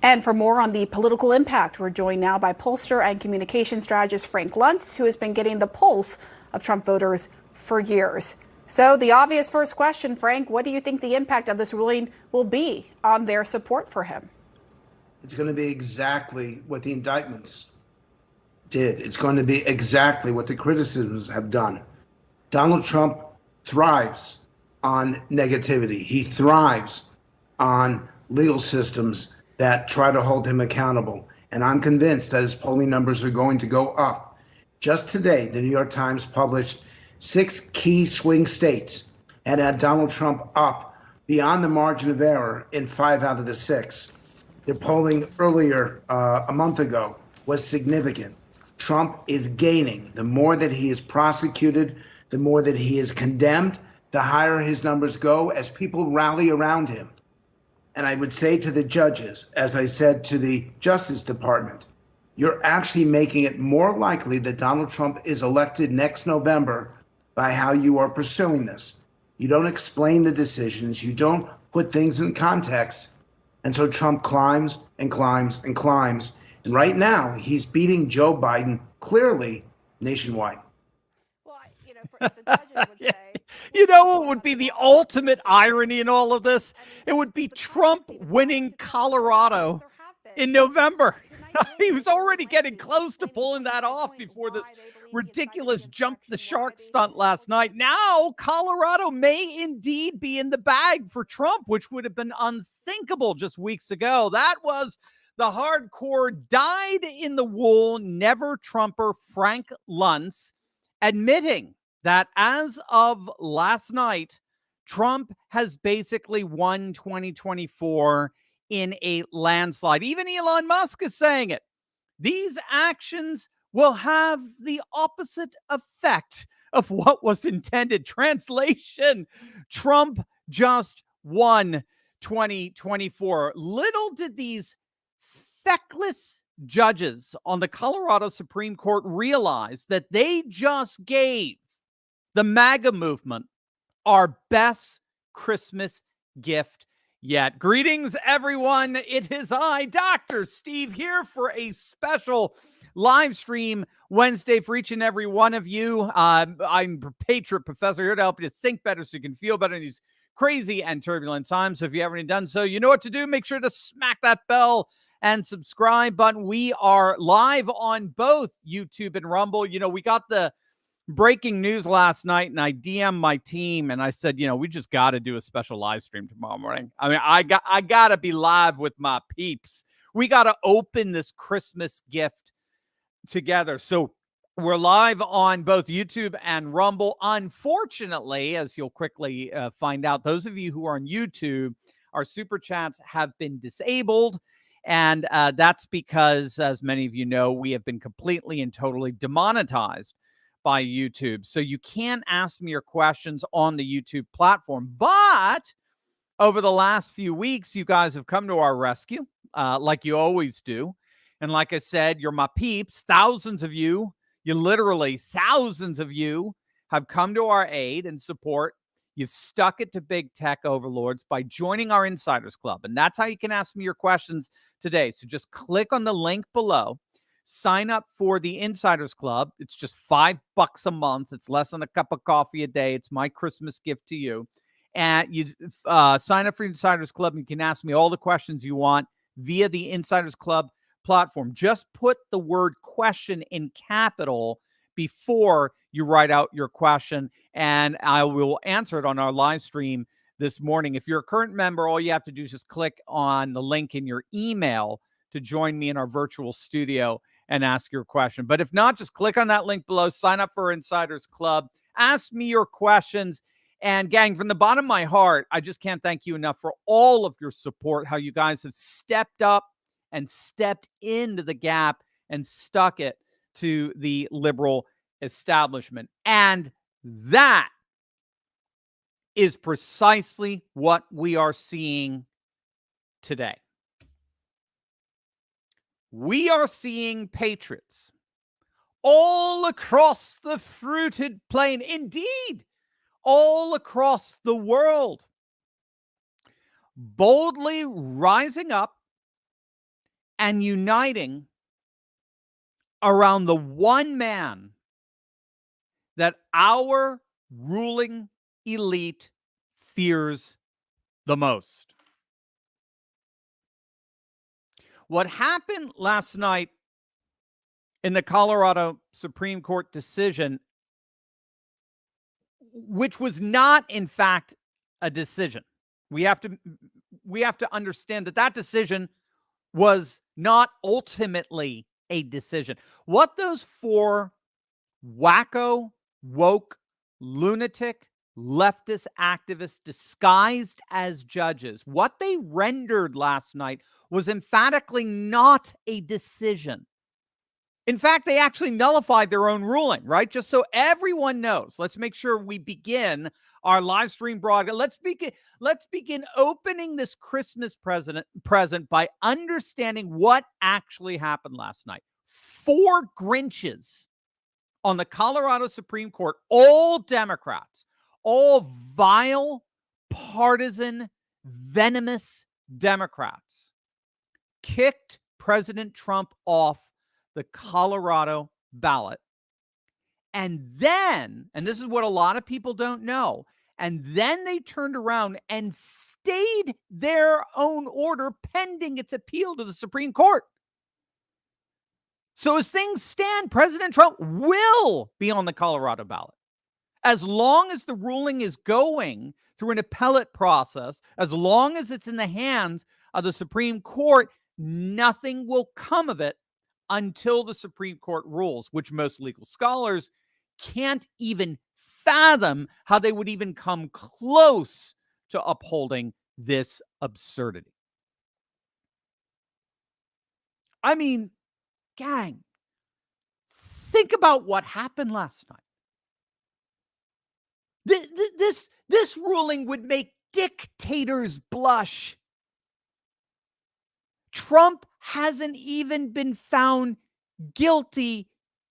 And for more on the political impact, we're joined now by pollster and communication strategist Frank Luntz, who has been getting the pulse of Trump voters for years. So the obvious first question, Frank, what do you think the impact of this ruling will be on their support for him? It's going to be exactly what the indictments did. It's going to be exactly what the criticisms have done. Donald Trump thrives on negativity. He thrives on legal systems that try to hold him accountable. And I'm convinced that his polling numbers are going to go up. Just today, the New York Times published 6 key swing states and had Donald Trump up beyond the margin of error in 5 out of the 6. The polling earlier a month ago was significant. Trump is gaining. The more that he is prosecuted, the more that he is condemned, the higher his numbers go as people rally around him. And I would say to the judges, as I said to the Justice Department, you're actually making it more likely that Donald Trump is elected next November by how you are pursuing this. You don't explain the decisions. You don't put things in context. And so Trump climbs and climbs and climbs. And right now, he's beating Joe Biden clearly nationwide. Well, the judges would say. You know what would be the ultimate irony in all of this? It would be Trump winning Colorado in November. He was already getting close to pulling that off before this ridiculous jump the shark stunt last night. Now, Colorado may indeed be in the bag for Trump, which would have been unthinkable just weeks ago. That was the hardcore dyed-in-the-wool never-Trumper Frank Luntz admitting that as of last night, Trump has basically won 2024 in a landslide. Even Elon Musk is saying it. These actions will have the opposite effect of what was intended. Translation, Trump just won 2024. Little did these feckless judges on the Colorado Supreme Court realize that they just gave the MAGA movement our best Christmas gift yet. Greetings, everyone. It is I, Dr. Steve, here for a special live stream Wednesday for each and every one of you. I'm Patriot Professor here to help you to think better so you can feel better in these crazy and turbulent times. So if you haven't done so, you know what to do. Make sure to smack that bell and subscribe button. We are live on both YouTube and Rumble. You know, we got the breaking news last night, and I DM'd my team, and I said, you know, we just got to do a special live stream tomorrow morning. I mean, I got to be live with my peeps. We got to open this Christmas gift together. So we're live on both YouTube and Rumble. Unfortunately, as you'll quickly find out, those of you who are on YouTube, our super chats have been disabled. And that's because, as many of you know, we have been completely and totally demonetized by YouTube. So you can ask me your questions on the YouTube platform. But over the last few weeks, you guys have come to our rescue, like you always do. And like I said, you're my peeps. Thousands of you, literally thousands of you have come to our aid and support. You've stuck it to big tech overlords by joining our Insiders Club. And that's how you can ask me your questions today. So just click on the link below. Sign up for the Insiders Club. It's just $5 a month. It's less than a cup of coffee a day. It's my Christmas gift to you. And you sign up for Insiders Club, and you can ask me all the questions you want via the Insiders Club platform. Just put the word question in capital before you write out your question, and I will answer it on our live stream this morning. If you're a current member, all you have to do is just click on the link in your email to join me in our virtual studio and ask your question. But if not, just click on that link below, sign up for Insiders Club, ask me your questions. And gang, from the bottom of my heart, I just can't thank you enough for all of your support, how you guys have stepped up and stepped into the gap and stuck it to the liberal establishment. And that is precisely what we are seeing today. We are seeing patriots all across the fruited plain, indeed, all across the world, boldly rising up and uniting around the one man that our ruling elite fears the most. What happened last night in the Colorado Supreme Court decision, which was not, in fact, a decision. We have to understand that decision was not ultimately a decision. What those four wacko, woke, lunatic, leftist activists disguised as judges, what they rendered last night was emphatically not a decision. In fact, they actually nullified their own ruling, right? Just so everyone knows, let's make sure we begin our live stream broadcast. Let's begin opening this Christmas present by understanding what actually happened last night. 4 Grinches on the Colorado Supreme Court, all Democrats, all vile, partisan, venomous Democrats, kicked President Trump off the Colorado ballot. And then, and this is what a lot of people don't know, and then they turned around and stayed their own order pending its appeal to the Supreme Court. So as things stand, President Trump will be on the Colorado ballot. As long as the ruling is going through an appellate process, as long as it's in the hands of the Supreme Court, nothing will come of it until the Supreme Court rules, which most legal scholars can't even fathom how they would even come close to upholding this absurdity. I mean, gang, think about what happened last night. This ruling would make dictators blush. Trump hasn't even been found guilty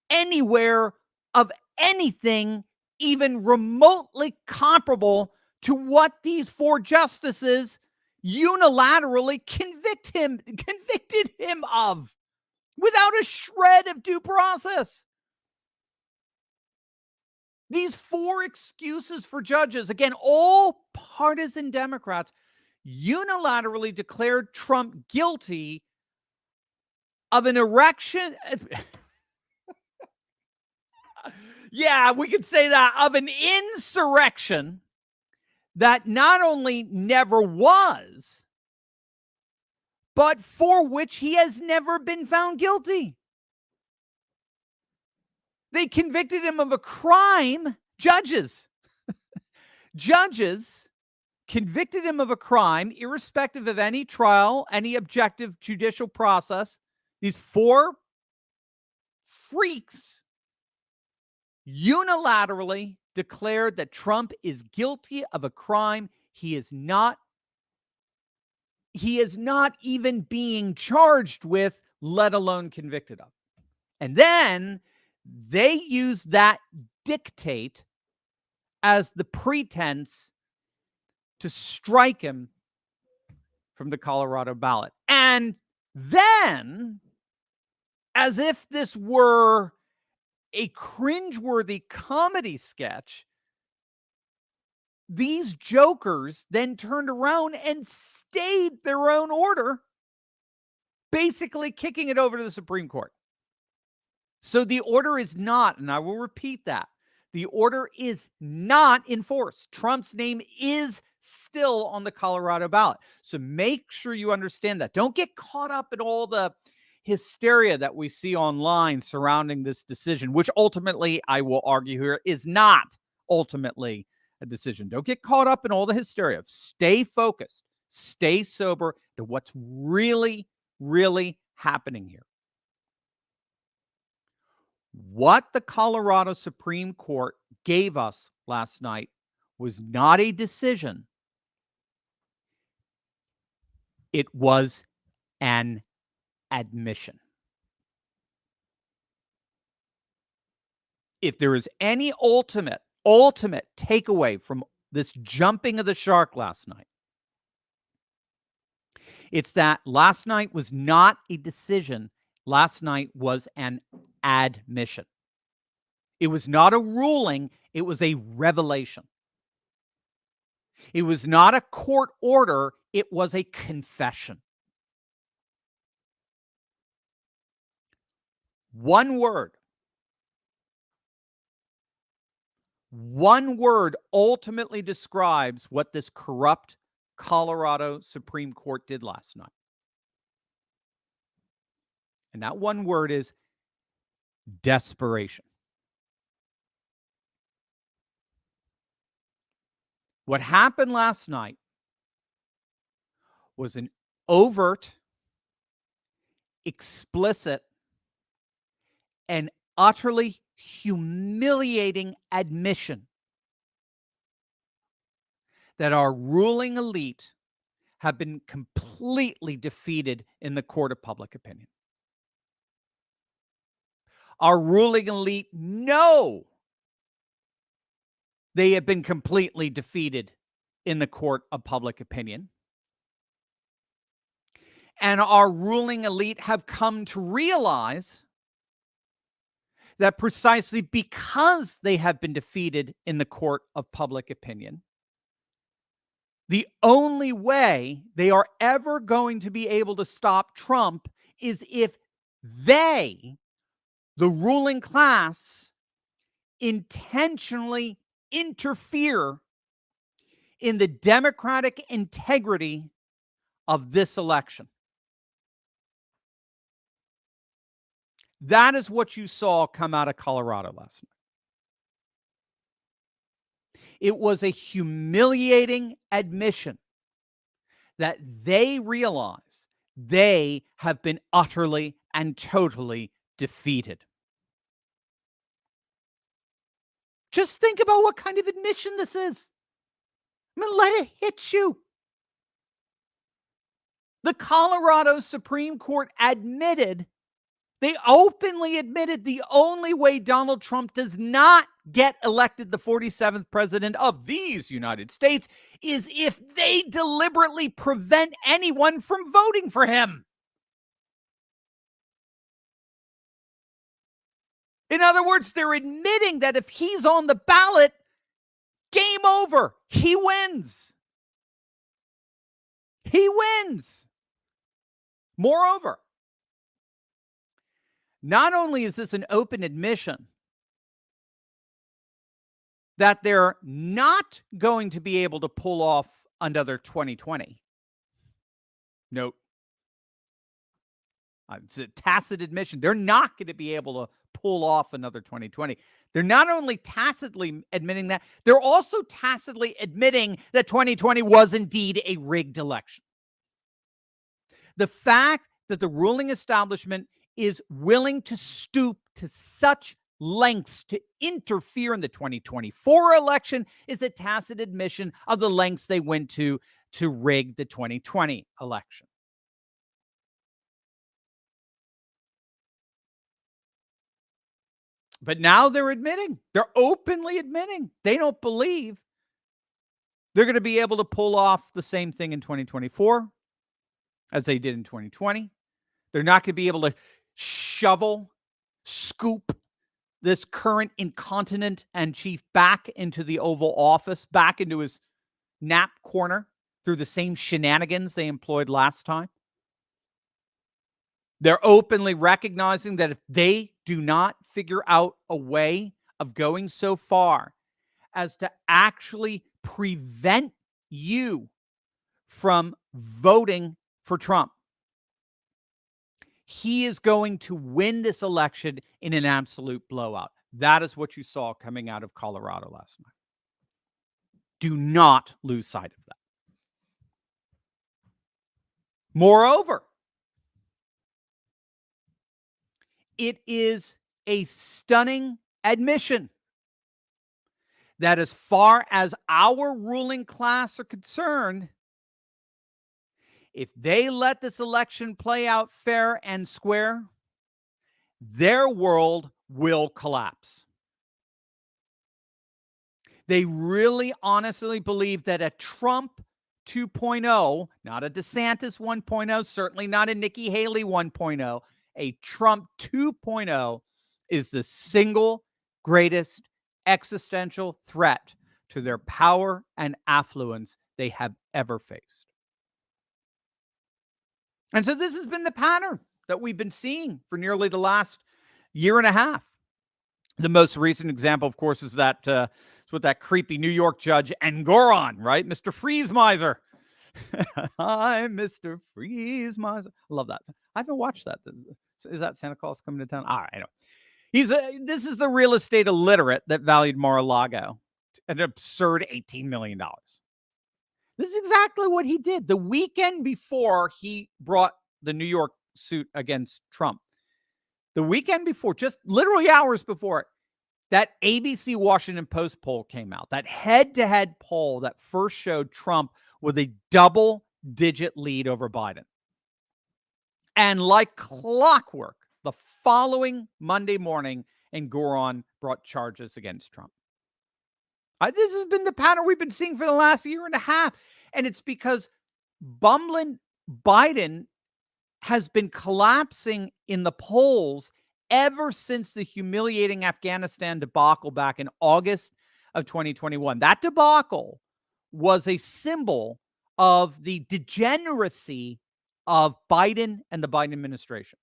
anywhere of anything even remotely comparable to what these 4 justices unilaterally convicted him of without a shred of due process. These 4 excuses for judges, again, all partisan Democrats, unilaterally declared Trump guilty of an erection. Yeah, we could say that, of an insurrection that not only never was, but for which he has never been found guilty. They convicted him of a crime. Judges convicted him of a crime, irrespective of any trial, any objective judicial process. These 4 freaks unilaterally declared that Trump is guilty of a crime he is not even being charged with, let alone convicted of. And then they use that dictate as the pretense to strike him from the Colorado ballot. And then, as if this were a cringeworthy comedy sketch, these jokers then turned around and stayed their own order, basically kicking it over to the Supreme Court. So the order is not, and I will repeat that, the order is not enforced. Trump's name is still on the Colorado ballot. So make sure you understand that. Don't get caught up in all the hysteria that we see online surrounding this decision, which ultimately, I will argue here, is not ultimately a decision. Don't get caught up in all the hysteria. Stay focused. Stay sober to what's really, really happening here. What the Colorado Supreme Court gave us last night was not a decision. It was an admission. If there is any ultimate takeaway from this jumping of the shark last night, It's that last night was not a decision. Last night was an admission. It was not a ruling. It was a revelation. It was not a court order. It was a confession. One word. One word ultimately describes what this corrupt Colorado Supreme Court did last night. And that one word is desperation. What happened last night was an overt, explicit, and utterly humiliating admission that our ruling elite have been completely defeated in the court of public opinion. Our ruling elite know they have been completely defeated in the court of public opinion. And our ruling elite have come to realize that precisely because they have been defeated in the court of public opinion, the only way they are ever going to be able to stop Trump is if they, the ruling class, intentionally interfere in the democratic integrity of this election. That is what you saw come out of Colorado last night. It was a humiliating admission that they realize they have been utterly and totally defeated. Just think about what kind of admission this is. I mean, let it hit you. The Colorado Supreme Court they openly admitted the only way Donald Trump does not get elected the 47th president of these United States is if they deliberately prevent anyone from voting for him. In other words, they're admitting that if he's on the ballot, game over. He wins. He wins. Moreover, not only is this an open admission that they're not going to be able to pull off another 2020. Note, it's a tacit admission. They're not going to be able to pull off another 2020. They're not only tacitly admitting that, they're also tacitly admitting that 2020 was indeed a rigged election. The fact that the ruling establishment is willing to stoop to such lengths to interfere in the 2024 election is a tacit admission of the lengths they went to rig the 2020 election. But now they're openly admitting they don't believe they're going to be able to pull off the same thing in 2024 as they did in 2020. They're not going to be able to scoop this current incontinent and chief back into the Oval Office, back into his nap corner through the same shenanigans they employed last time. They're openly recognizing that if they do not figure out a way of going so far as to actually prevent you from voting for Trump, he is going to win this election in an absolute blowout. That is what you saw coming out of Colorado last night. Do not lose sight of that. Moreover, it is a stunning admission that as far as our ruling class are concerned, if they let this election play out fair and square, their world will collapse. They really honestly believe that a Trump 2.0, not a DeSantis 1.0, certainly not a Nikki Haley 1.0, a Trump 2.0 is the single greatest existential threat to their power and affluence they have ever faced. And so this has been the pattern that we've been seeing for nearly the last year and a half. The most recent example, of course, is that it's with that creepy New York judge Engoron, right? Mr. Freeze-Miser. I'm Mr. Freeze-Miser. I love that. I haven't watched that. Is that Santa Claus coming to town? All right, I know. This is the real estate illiterate that valued Mar-a-Lago an absurd $18 million. This is exactly what he did the weekend before he brought the New York suit against Trump. The weekend before, just literally hours before it, that ABC Washington Post poll came out, that head-to-head poll that first showed Trump with a double-digit lead over Biden. And like clockwork, the following Monday morning, Engoron brought charges against Trump. This has been the pattern we've been seeing for the last year and a half. And it's because bumbling Biden has been collapsing in the polls ever since the humiliating Afghanistan debacle back in August of 2021. That debacle was a symbol of the degeneracy of Biden and the Biden administration.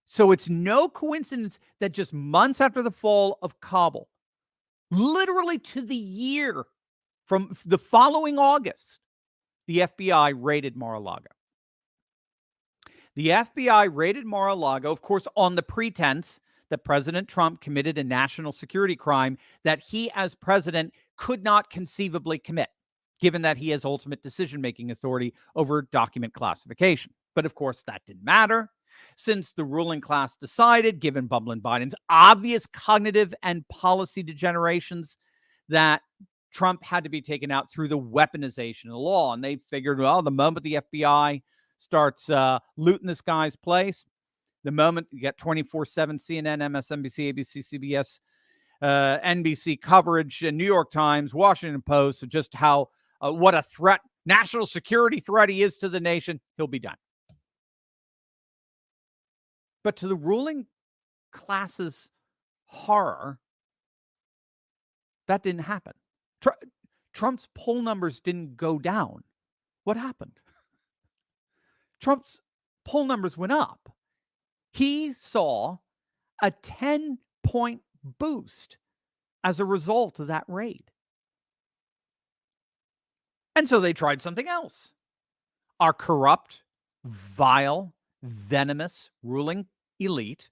So it's no coincidence that just months after the fall of Kabul, literally to the year from the following August, the FBI raided Mar-a-Lago. The FBI raided Mar-a-Lago, of course, on the pretense that President Trump committed a national security crime that he, as president, could not conceivably commit, given that he has ultimate decision-making authority over document classification. But of course, that didn't matter, since the ruling class decided, given bumbling Biden's obvious cognitive and policy degenerations, that Trump had to be taken out through the weaponization of the law. And they figured, well, the moment the FBI starts looting this guy's place, the moment you get 24/7 CNN, MSNBC, ABC, CBS, NBC coverage, New York Times, Washington Post, just how what a threat, national security threat he is to the nation, he'll be done. But to the ruling class's horror, that didn't happen. Trump's poll numbers didn't go down. What happened? Trump's poll numbers went up. He saw a 10-point boost as a result of that raid. And so they tried something else. Our corrupt, vile, venomous ruling elite,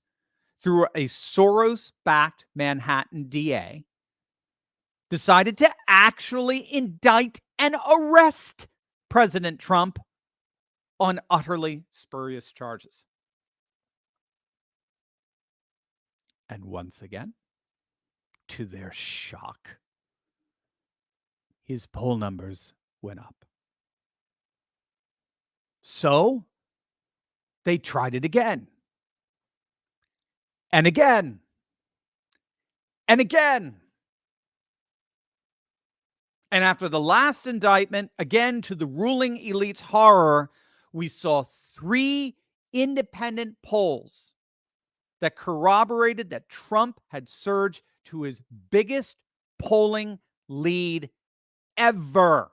through a Soros-backed Manhattan DA, decided to actually indict and arrest President Trump on utterly spurious charges. And once again, to their shock, his poll numbers went up. So they tried it again. And again. And again. And after the last indictment, again to the ruling elite's horror, we saw 3 independent polls that corroborated that Trump had surged to his biggest polling lead ever.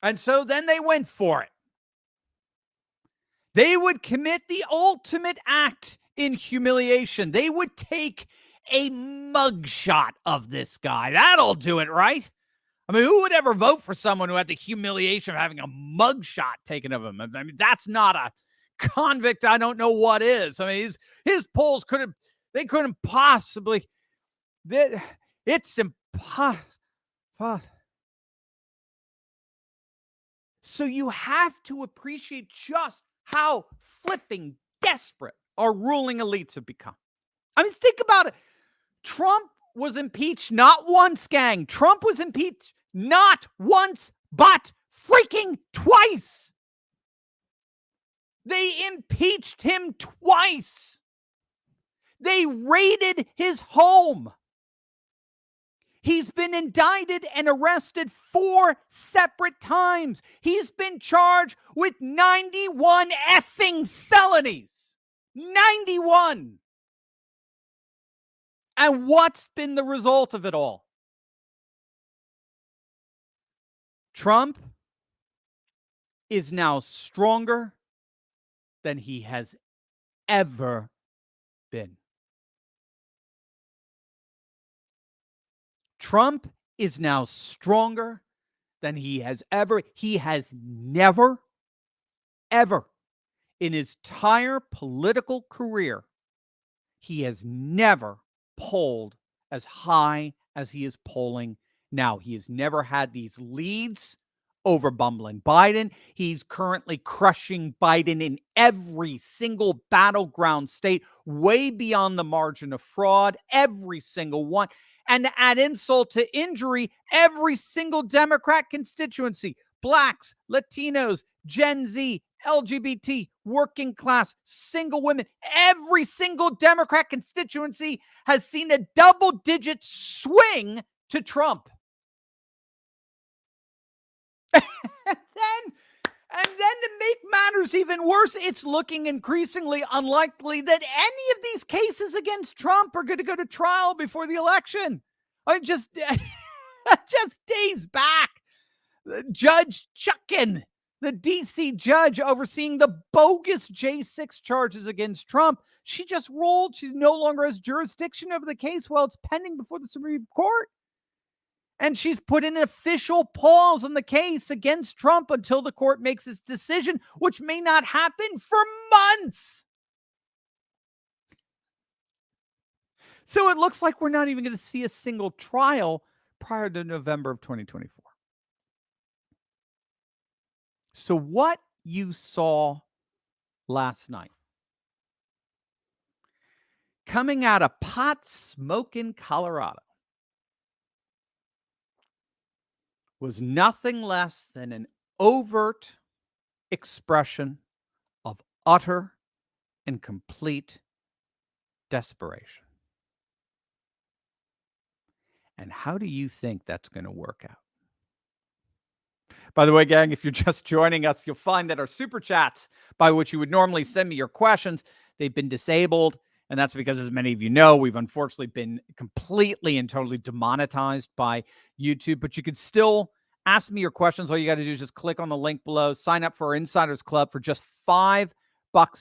And so then they went for it. They would commit the ultimate act in humiliation. They would take a mugshot of this guy. That'll do it, right? I mean, who would ever vote for someone who had the humiliation of having a mugshot taken of him? I mean, that's not a convict. I don't know what is. I mean, his polls couldn't possibly. It's impossible. So you have to appreciate just how flipping desperate our ruling elites have become. I mean, think about it. Trump was impeached not once, gang. Trump was impeached not once, but freaking twice. They impeached him twice. They raided his home. He's been indicted and arrested 4 separate times. He's been charged with 91 effing felonies. 91. And what's been the result of it all? Trump is now stronger than he has ever been. Trump is now stronger than he has never, ever in his entire political career, he has never polled as high as he is polling now. He has never had these leads over bumbling Biden. He's currently crushing Biden in every single battleground state, way beyond the margin of fraud, every single one. And to add insult to injury, every single Democrat constituency, blacks, Latinos, Gen Z, LGBT, working class, single women, every single Democrat constituency has seen a double-digit swing to Trump. And then to make matters even worse, it's looking increasingly unlikely that any of these cases against Trump are going to go to trial before the election. Just days back, Judge Chuckin, the D.C. judge overseeing the bogus J6 charges against Trump, she just ruled she no longer has jurisdiction over the case while it's pending before the Supreme Court. And she's put an official pause on the case against Trump until the court makes its decision, which may not happen for months. So it looks like we're not even going to see a single trial prior to November of 2024. So what you saw last night, coming out of pot smoking Colorado, was nothing less than an overt expression of utter and complete desperation. And how do you think that's going to work out? By the way, gang, if you're just joining us, you'll find that our super chats, by which you would normally send me your questions, they've been disabled. And that's because, as many of you know, we've unfortunately been completely and totally demonetized by YouTube. But you can still ask me your questions. All you got to do is just click on the link below. Sign up for our Insiders Club for just $5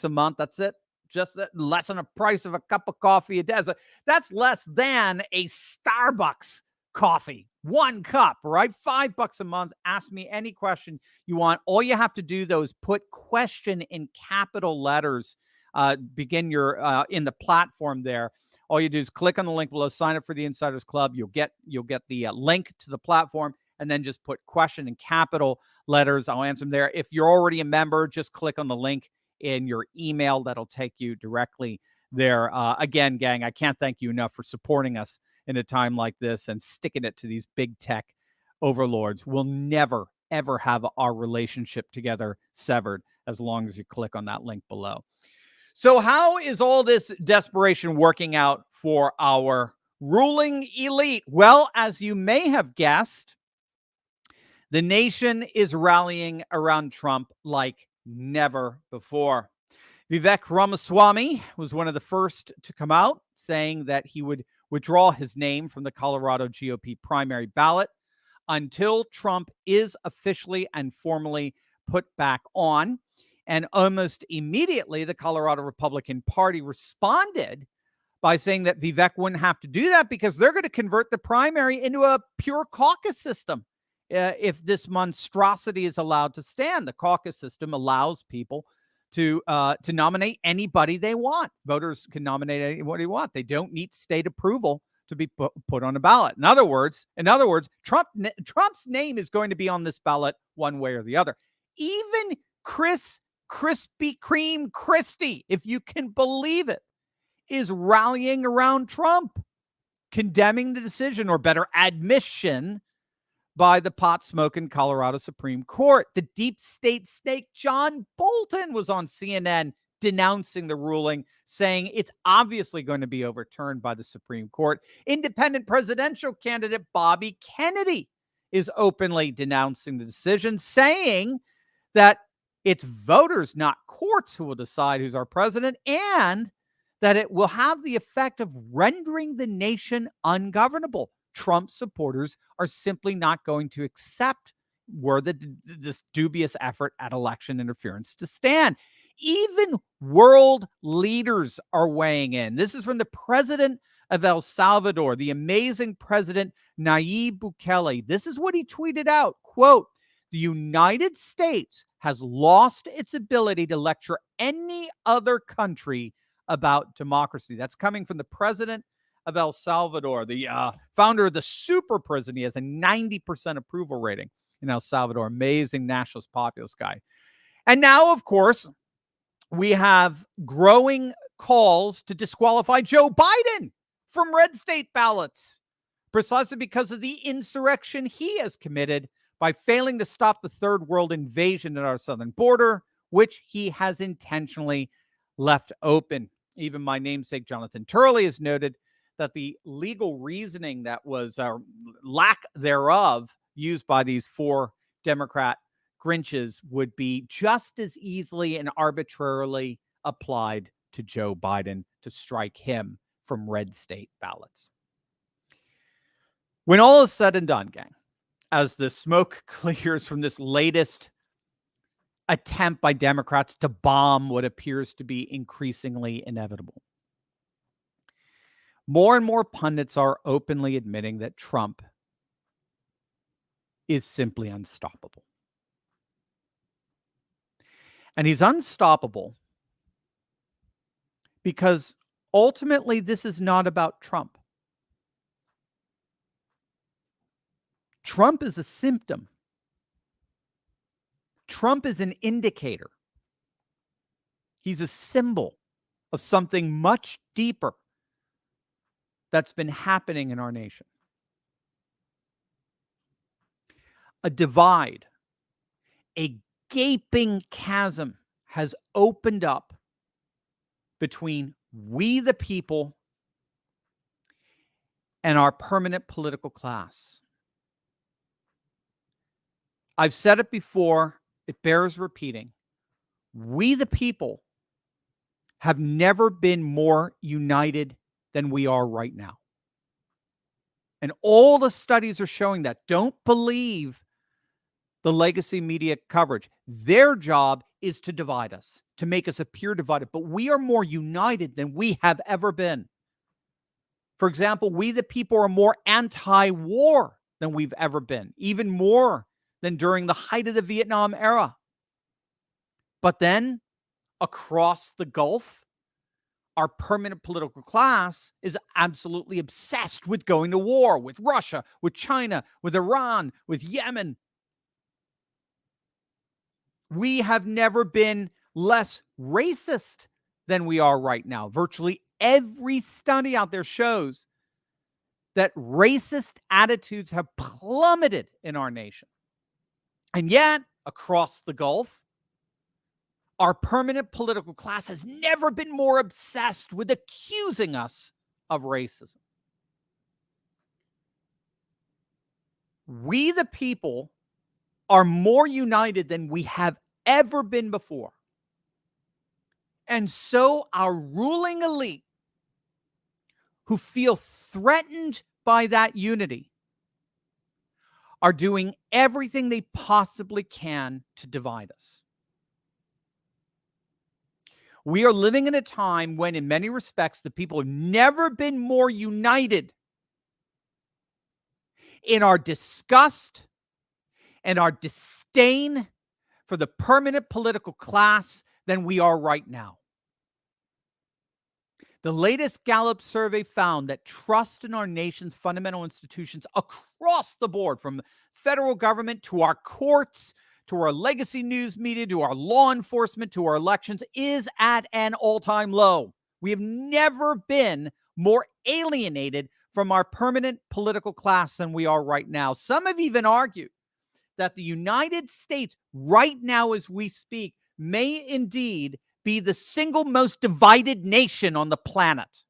a month. That's it. Just less than the price of a cup of coffee a day. That's less than a Starbucks coffee. 1 cup, right? $5 a month. Ask me any question you want. All you have to do, though, is put question in capital letters. Begin your in the platform there. All you do is click on the link below, sign up for the Insiders Club. You'll get the link to the platform, and then just put question in capital letters. I'll answer them there. If you're already a member, just click on the link in your email. That'll take you directly there. Again, gang, I can't thank you enough for supporting us in a time like this and sticking it to these big tech overlords. We'll never, ever have our relationship together severed as long as you click on that link below. So how is all this desperation working out for our ruling elite? Well, as you may have guessed, the nation is rallying around Trump like never before. Vivek Ramaswamy was one of the first to come out saying that he would withdraw his name from the Colorado GOP primary ballot until Trump is officially and formally put back on. And almost immediately, the Colorado Republican Party responded by saying that Vivek wouldn't have to do that because they're going to convert the primary into a pure caucus system. If this monstrosity is allowed to stand, the caucus system allows people to nominate anybody they want. Voters can nominate anybody they want. They don't need state approval to be put on a ballot. In other words, Trump's name is going to be on this ballot one way or the other. Even Krispy Kreme Christie, if you can believe it, is rallying around Trump, condemning the decision, or better, admission by the pot-smoking Colorado Supreme Court. The deep state snake John Bolton was on CNN denouncing the ruling, saying it's obviously going to be overturned by the Supreme Court. Independent presidential candidate Bobby Kennedy is openly denouncing the decision, saying that it's voters, not courts, who will decide who's our president, and that it will have the effect of rendering the nation ungovernable. Trump supporters are simply not going to accept this dubious effort at election interference to stand. Even world leaders are weighing in. This is from the president of El Salvador, the amazing president Nayib Bukele. This is what he tweeted out, quote, "The United States has lost its ability to lecture any other country about democracy." That's coming from the president of El Salvador, the founder of the super prison. He has a 90% approval rating in El Salvador. Amazing nationalist populist guy. And now, of course, we have growing calls to disqualify Joe Biden from red state ballots, precisely because of the insurrection he has committed by failing to stop the third world invasion at our southern border, which he has intentionally left open. Even my namesake, Jonathan Turley, has noted that the legal reasoning that was lack thereof used by these four Democrat Grinches would be just as easily and arbitrarily applied to Joe Biden to strike him from red state ballots. When all is said and done, gang, as the smoke clears from this latest attempt by Democrats to bomb what appears to be increasingly inevitable, more and more pundits are openly admitting that Trump is simply unstoppable. And he's unstoppable because ultimately this is not about Trump. Trump is a symptom. Trump is an indicator. He's a symbol of something much deeper that's been happening in our nation. A divide, a gaping chasm has opened up between we the people and our permanent political class. I've said it before, it bears repeating. We the people have never been more united than we are right now. And all the studies are showing that. Don't believe the legacy media coverage. Their job is to divide us, to make us appear divided. But we are more united than we have ever been. For example, we the people are more anti-war than we've ever been, even more than during the height of the Vietnam era. But then, across the Gulf, our permanent political class is absolutely obsessed with going to war with Russia, with China, with Iran, with Yemen. We have never been less racist than we are right now. Virtually every study out there shows that racist attitudes have plummeted in our nation. And yet, across the Gulf, our permanent political class has never been more obsessed with accusing us of racism. We, the people, are more united than we have ever been before. And so our ruling elite, who feel threatened by that unity, are doing everything they possibly can to divide us. We are living in a time when, in many respects, the people have never been more united in our disgust and our disdain for the permanent political class than we are right now. The latest Gallup survey found that trust in our nation's fundamental institutions across the board, from federal government to our courts, to our legacy news media, to our law enforcement, to our elections, is at an all-time low. We have never been more alienated from our permanent political class than we are right now. Some have even argued that the United States, right now as we speak, may indeed be the single most divided nation on the planet.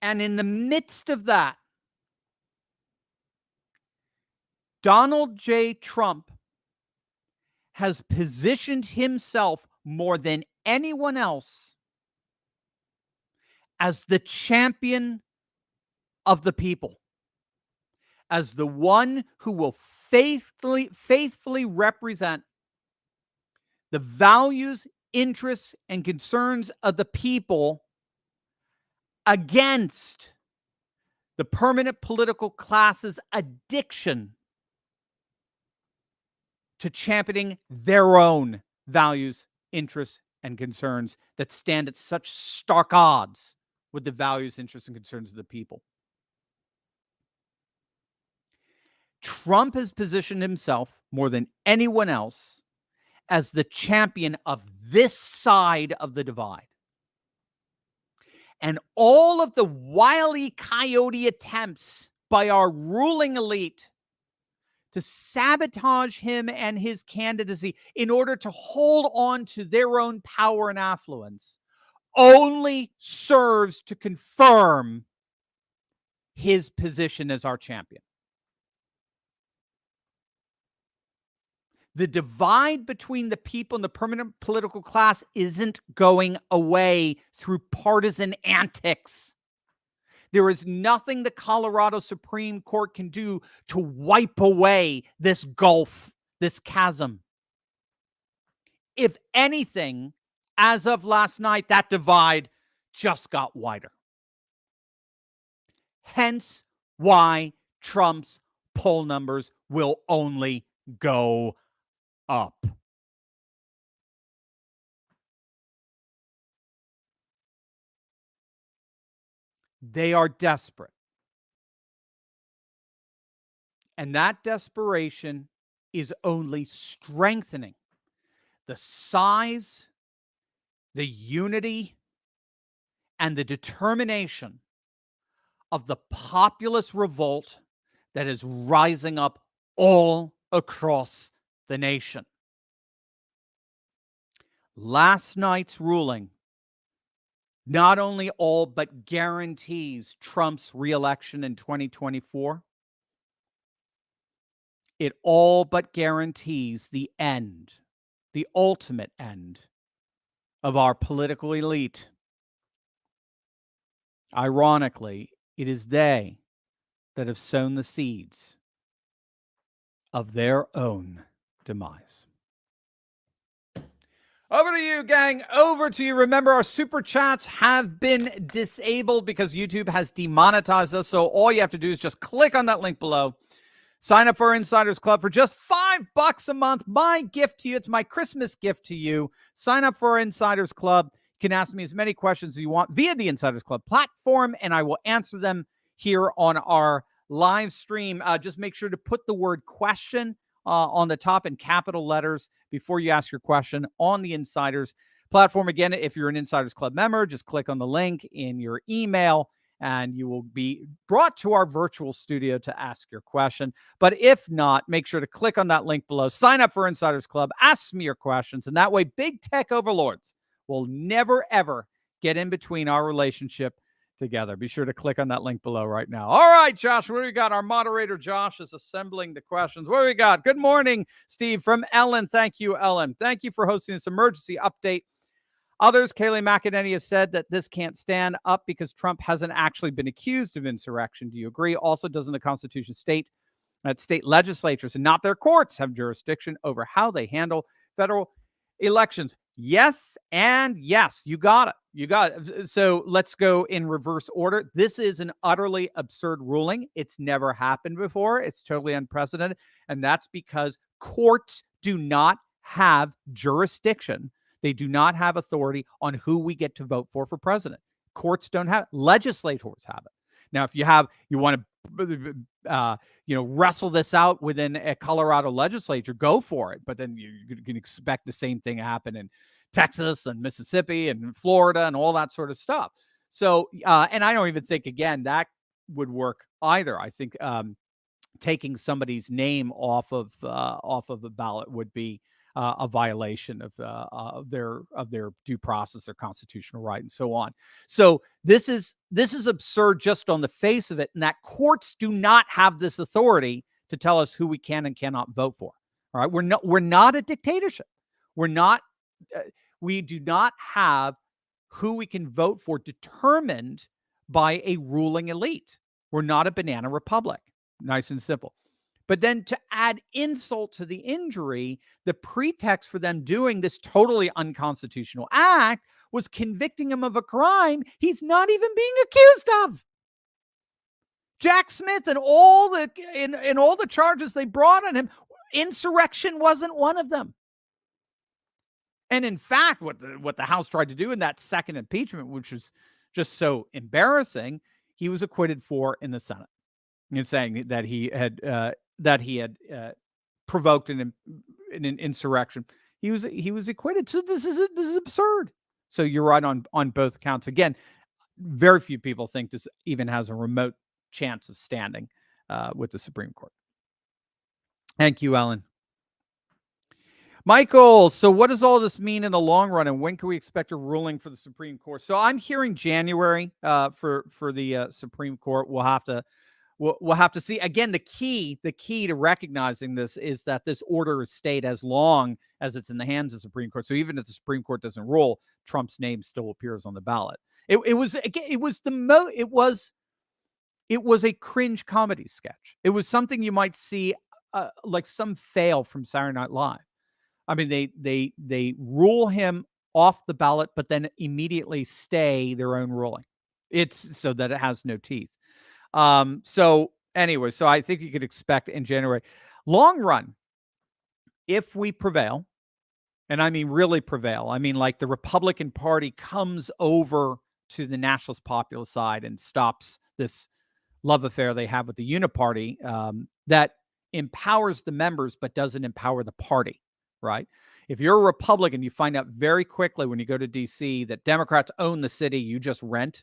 And in the midst of that, Donald J. Trump has positioned himself more than anyone else as the champion of the people, as the one who will faithfully represent the values, interests, and concerns of the people against the permanent political class's addiction to championing their own values, interests, and concerns that stand at such stark odds with the values, interests, and concerns of the people. Trump has positioned himself more than anyone else as the champion of this side of the divide. And all of the Wile E. Coyote attempts by our ruling elite to sabotage him and his candidacy in order to hold on to their own power and affluence only serves to confirm his position as our champion. The divide between the people and the permanent political class isn't going away through partisan antics. There is nothing the Colorado Supreme Court can do to wipe away this gulf, this chasm. If anything, as of last night, that divide just got wider. Hence why Trump's poll numbers will only go up. They are desperate. And that desperation is only strengthening the size, the unity, and the determination of the populist revolt that is rising up all across the nation. Last night's ruling not only all but guarantees Trump's reelection in 2024, it all but guarantees the end, the ultimate end of our political elite. Ironically, it is they that have sown the seeds of their own demise. Over to you, gang. Over to you. Remember, our super chats have been disabled because YouTube has demonetized us. So all you have to do is just click on that link below. Sign up for our Insiders Club for just $5 a month. My gift to you. It's my Christmas gift to you. Sign up for our Insiders Club. You can ask me as many questions as you want via the Insiders Club platform, and I will answer them here on our live stream. Just make sure to put the word question on the top in capital letters before you ask your question on the Insiders platform. Again, if you're an Insiders Club member, just click on the link in your email and you will be brought to our virtual studio to ask your question. But if not, make sure to click on that link below, sign up for Insiders Club, ask me your questions, and that way big tech overlords will never, ever get in between our relationship together. Be sure to click on that link below right now. All right, Josh, what do we got? Our moderator, Josh, is assembling the questions. What do we got? Good morning, Steve, from Ellen. Thank you, Ellen. Thank you for hosting this emergency update. Others, Kayleigh McEnany, have said that this can't stand up because Trump hasn't actually been accused of insurrection. Do you agree? Also, doesn't the Constitution state that state legislatures and not their courts have jurisdiction over how they handle federal elections? Yes, and yes, you got it. You got it. So let's go in reverse order. This is an utterly absurd ruling. It's never happened before. It's totally unprecedented. And that's because courts do not have jurisdiction. They do not have authority on who we get to vote for president. Courts don't have, legislators have it. Now, if you want to, wrestle this out within a Colorado legislature, go for it. But then you can expect the same thing to happen in Texas and Mississippi and Florida and all that sort of stuff. So, and I don't even think, again, that would work either. I think taking somebody's name off of a ballot would be a violation of their due process, their constitutional right, and so on. So this is absurd just on the face of it, and that courts do not have this authority to tell us who we can and cannot vote for. All right, we're not a dictatorship. We're not. We do not have who we can vote for determined by a ruling elite. We're not a banana republic. Nice and simple. But then to add insult to the injury, the pretext for them doing this totally unconstitutional act was convicting him of a crime he's not even being accused of. Jack Smith and all the charges they brought on him, insurrection wasn't one of them. And in fact, what the House tried to do in that second impeachment, which was just so embarrassing, he was acquitted for in the Senate, in saying that he had provoked an insurrection. He was acquitted. So this is absurd. So you're right on both counts. Again, very few people think this even has a remote chance of standing with the Supreme Court. Thank you, Ellen. Michael, so what does all this mean in the long run, and when can we expect a ruling for the Supreme Court? So I'm hearing January for the Supreme Court. We'll have to see. Again, the key to recognizing this is that this order is stayed as long as it's in the hands of the Supreme Court. So even if the Supreme Court doesn't rule, Trump's name still appears on the ballot. It was a cringe comedy sketch. It was something you might see like some fail from Saturday Night Live. I mean, they rule him off the ballot, but then immediately stay their own ruling. It's so that it has no teeth. So anyway, so I think you could expect in January. Long run, if we prevail, and I mean really prevail, I mean like the Republican Party comes over to the nationalist populist side and stops this love affair they have with the Uniparty that empowers the members but doesn't empower the party. Right? If you're a Republican, you find out very quickly when you go to DC that Democrats own the city, you just rent.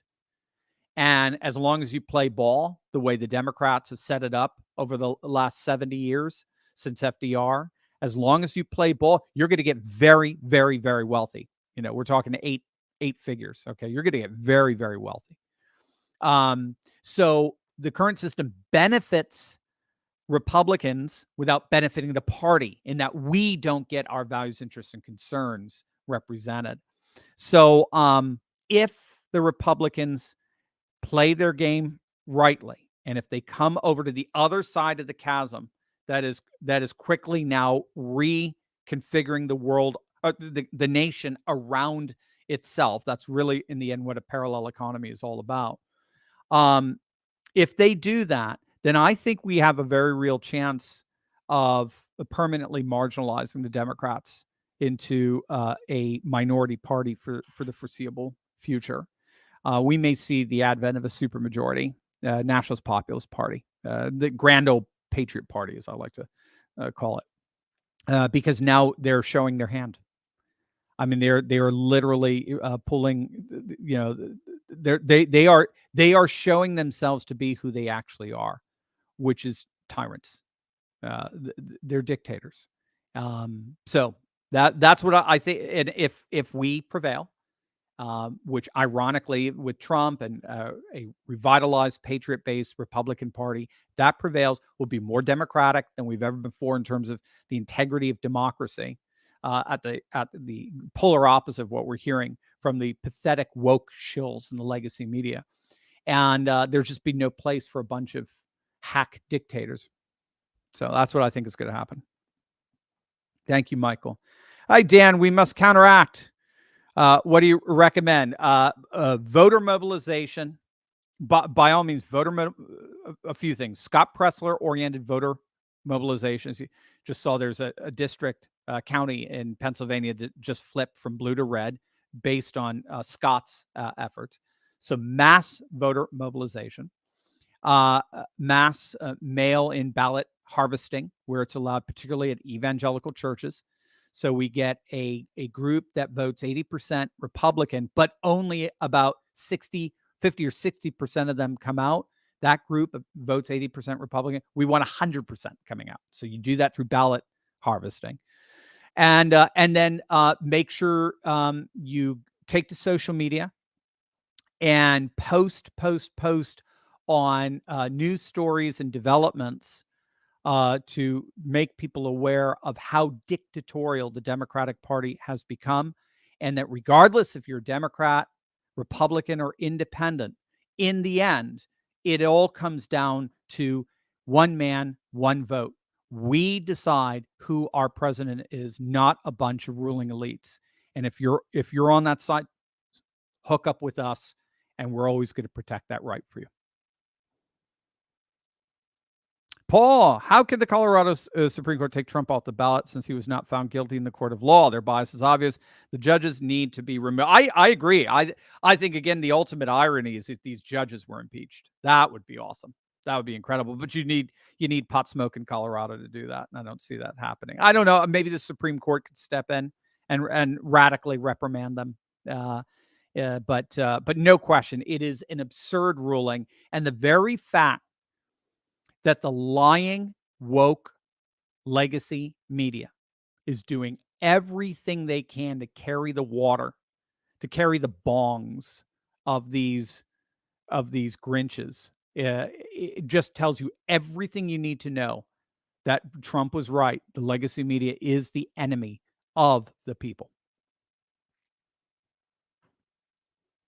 And as long as you play ball the way the Democrats have set it up over the last 70 years since FDR, as long as you play ball, you're going to get very, very, very wealthy. You know, we're talking to eight figures. Okay. You're going to get very, very wealthy. So the current system benefits Republicans without benefiting the party, in that we don't get our values, interests, and concerns represented. So if the Republicans play their game rightly, and if they come over to the other side of the chasm that is quickly now reconfiguring the world, the nation around itself, that's really in the end what a parallel economy is all about. If they do that, then I think we have a very real chance of permanently marginalizing the Democrats into a minority party for the foreseeable future. We may see the advent of a supermajority nationalist populist party, the grand old patriot party, as I like to call it, because now they're showing their hand. I mean, they are literally pulling. You know, they are showing themselves to be who they actually are, which is tyrants. They're dictators. So that's what I think. And if we prevail, which ironically with Trump and a revitalized patriot-based Republican Party that prevails, will be more democratic than we've ever before in terms of the integrity of democracy. At the polar opposite of what we're hearing from the pathetic woke shills in the legacy media, and there's just be no place for a bunch of hack dictators. So that's what I think is going to happen. Thank you, Michael. Hi, Dan. We must counteract. What do you recommend? Voter mobilization. By all means, a few things. Scott Pressler-oriented voter mobilizations. You just saw there's a district, county in Pennsylvania that just flipped from blue to red based on Scott's efforts. So mass voter mobilization. Mass mail-in ballot harvesting, where it's allowed, particularly at evangelical churches. So we get a group that votes 80% Republican, but only about 50 or 60% of them come out. that group votes 80% Republican, we want 100% coming out. So you do that through ballot harvesting. And then make sure you take to social media and post on news stories and developments to make people aware of how dictatorial the Democratic Party has become, and that regardless if you're Democrat, Republican, or independent, in the end, it all comes down to one man, one vote. We decide who our president is, not a bunch of ruling elites. And if you're on that side, hook up with us, and we're always going to protect that right for you. Paul, how could the Colorado Supreme Court take Trump off the ballot since he was not found guilty in the court of law? Their bias is obvious. The judges need to be removed. I agree. I think, again, the ultimate irony is if these judges were impeached. That would be awesome. That would be incredible. But you need pot smoke in Colorado to do that. And I don't see that happening. I don't know. Maybe the Supreme Court could step in and radically reprimand them. But no question, it is an absurd ruling. And the very fact that the lying, woke, legacy media is doing everything they can to carry the water, to carry the bongs of these Grinches. It just tells you everything you need to know that Trump was right. The legacy media is the enemy of the people.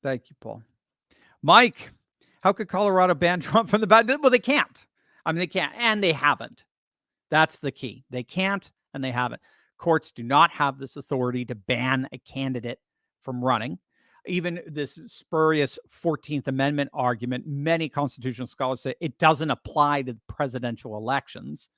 Thank you, Paul. Mike, how could Colorado ban Trump from the ballot? Well, they can't. I mean, they can't, and they haven't. That's the key. They can't, and they haven't. Courts do not have this authority to ban a candidate from running. Even this spurious 14th Amendment argument, many constitutional scholars say it doesn't apply to presidential elections.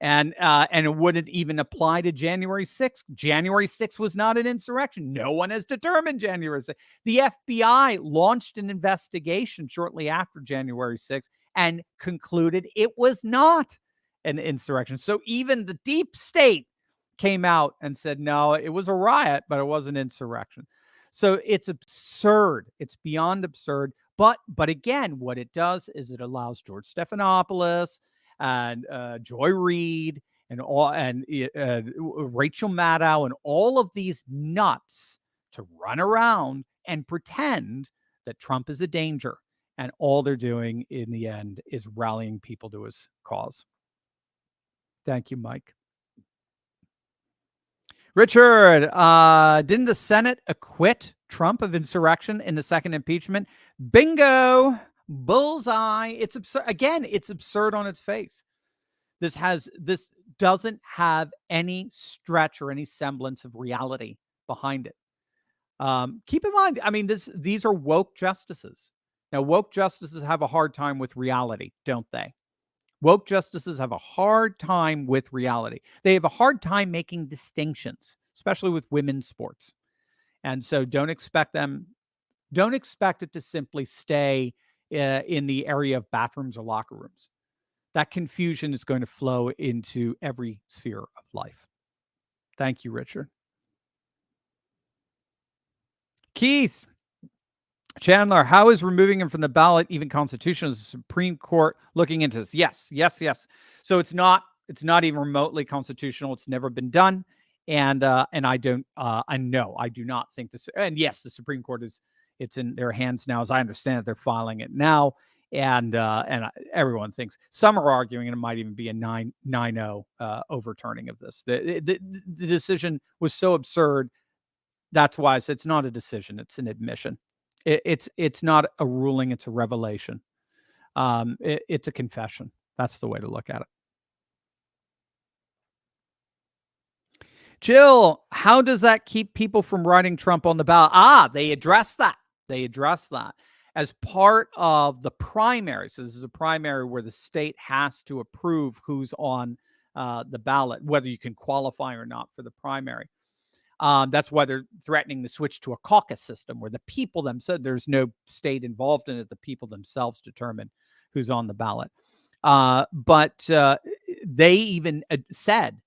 And it wouldn't even apply to January 6th. January 6th was not an insurrection. No one has determined January 6th. The FBI launched an investigation shortly after January 6th and concluded it was not an insurrection. So even the deep state came out and said, no, it was a riot, but it was an insurrection. So it's absurd. It's beyond absurd. But again, what it does is it allows George Stephanopoulos and Joy Reid and Rachel Maddow and all of these nuts to run around and pretend that Trump is a danger. And all they're doing in the end is rallying people to his cause. Thank you, Mike. Richard, didn't the Senate acquit Trump of insurrection in the second impeachment? Bingo. Bullseye. It's absurd. Again, it's absurd on its face. This doesn't have any stretch or any semblance of reality behind it. Keep in mind, I mean, these are woke justices. Now, woke justices have a hard time with reality, don't they? Woke justices have a hard time with reality. They have a hard time making distinctions, especially with women's sports. And so don't expect it to simply stay in the area of bathrooms or locker rooms. That confusion is going to flow into every sphere of life. Thank you, Richard. Keith Chandler, how is removing him from the ballot even constitutional? Is the Supreme Court looking into this? Yes. So it's not even remotely constitutional. It's never been done. And I do not think this. And yes, the Supreme Court it's in their hands now. As I understand it, they're filing it now. And everyone thinks, some are arguing it might even be a 9-0 overturning of this. The decision was so absurd. That's why I said it's not a decision. It's an admission. It's not a ruling. It's a revelation. It's a confession. That's the way to look at it. Jill, how does that keep people from writing Trump on the ballot? They address that. As part of the primary. So this is a primary where the state has to approve who's on the ballot, whether you can qualify or not for the primary. That's why they're threatening to switch to a caucus system where the people themselves, there's no state involved in it. The people themselves determine who's on the ballot. But they even said,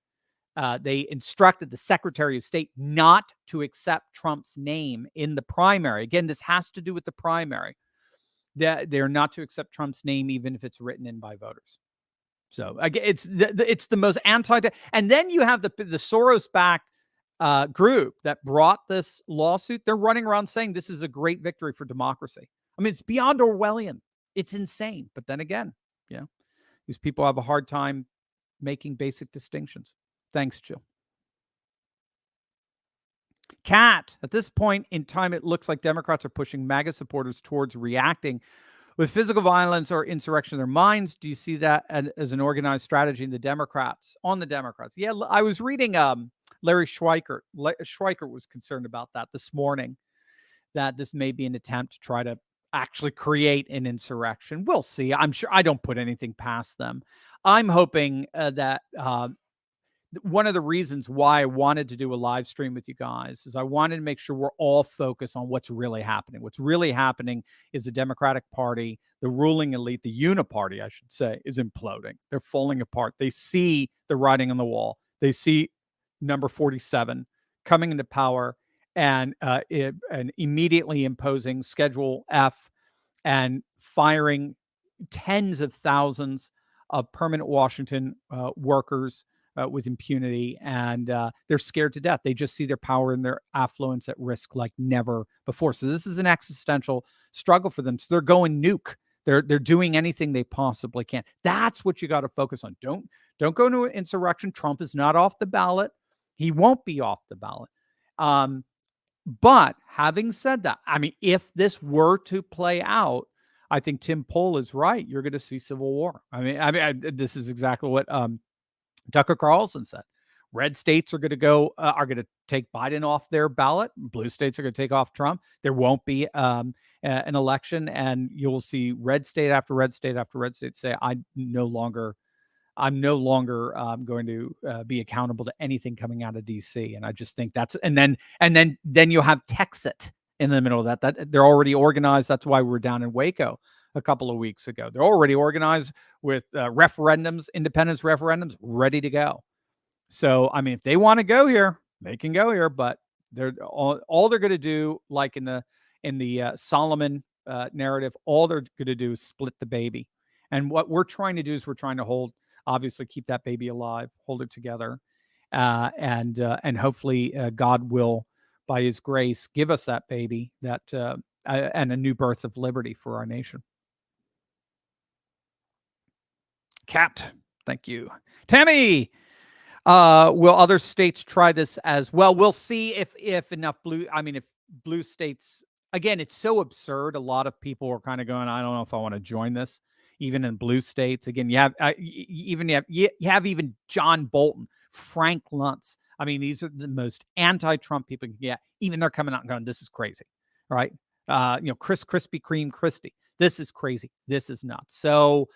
they instructed the Secretary of State not to accept Trump's name in the primary. Again, this has to do with the primary. they're not to accept Trump's name, even if it's written in by voters. So again, it's the most anti. And then you have the Soros-backed group that brought this lawsuit. They're running around saying this is a great victory for democracy. I mean, it's beyond Orwellian. It's insane. But then again, these people have a hard time making basic distinctions. Thanks, Jill. Kat, at this point in time, it looks like Democrats are pushing MAGA supporters towards reacting with physical violence or insurrection in their minds. Do you see that as an organized strategy in the Democrats? Yeah, I was reading Larry Schweikert. Schweikert was concerned about that this morning, that this may be an attempt to try to actually create an insurrection. We'll see. I'm sure. I don't put anything past them. I'm hoping that one of the reasons why I wanted to do a live stream with you guys is I wanted to make sure we're all focused on what's really happening. What's really happening is the Democratic Party, the ruling elite, the uniparty, I should say, is imploding. They're falling apart. They see the writing on the wall. They see number 47 coming into power and immediately imposing Schedule F and firing tens of thousands of permanent Washington workers with impunity, and they're scared to death. They just see their power and their affluence at risk like never before. So this is an existential struggle for them. So they're going nuke. They're doing anything they possibly can. That's what you got to focus on. Don't go into an insurrection. Trump is not off the ballot. He won't be off the ballot. But having said that, I mean, if this were to play out, I think Tim Poll is right. You're going to see civil war. I mean, this is exactly what Tucker Carlson said. Red states are going to take Biden off their ballot. Blue states are going to take off Trump. There won't be an election, and you'll see red state after red state after red state say, I'm no longer going to be accountable to anything coming out of DC. And I just think that's, and then you'll have Texas in the middle of that. That they're already organized. That's why we're down in Waco a couple of weeks ago. They're already organized with referendums, independence referendums ready to go. So, I mean, if they want to go here, they can go here, but they're all they're going to do, like in the Solomon narrative, all they're going to do is split the baby. And what we're trying to do is we're trying to obviously keep that baby alive, hold it together. And hopefully God will, by his grace, give us that baby and a new birth of liberty for our nation. Cat, thank you. Tammy, will other states try this as well? We'll see if enough if blue states, again, it's so absurd. A lot of people are kind of going, I don't know if I want to join this, even in blue states. Again, you have even John Bolton, Frank Luntz. I mean, these are the most anti-Trump people. Yeah, even they're coming out and going, this is crazy, right? Chris Krispy Kreme Christie, this is crazy. This is nuts. So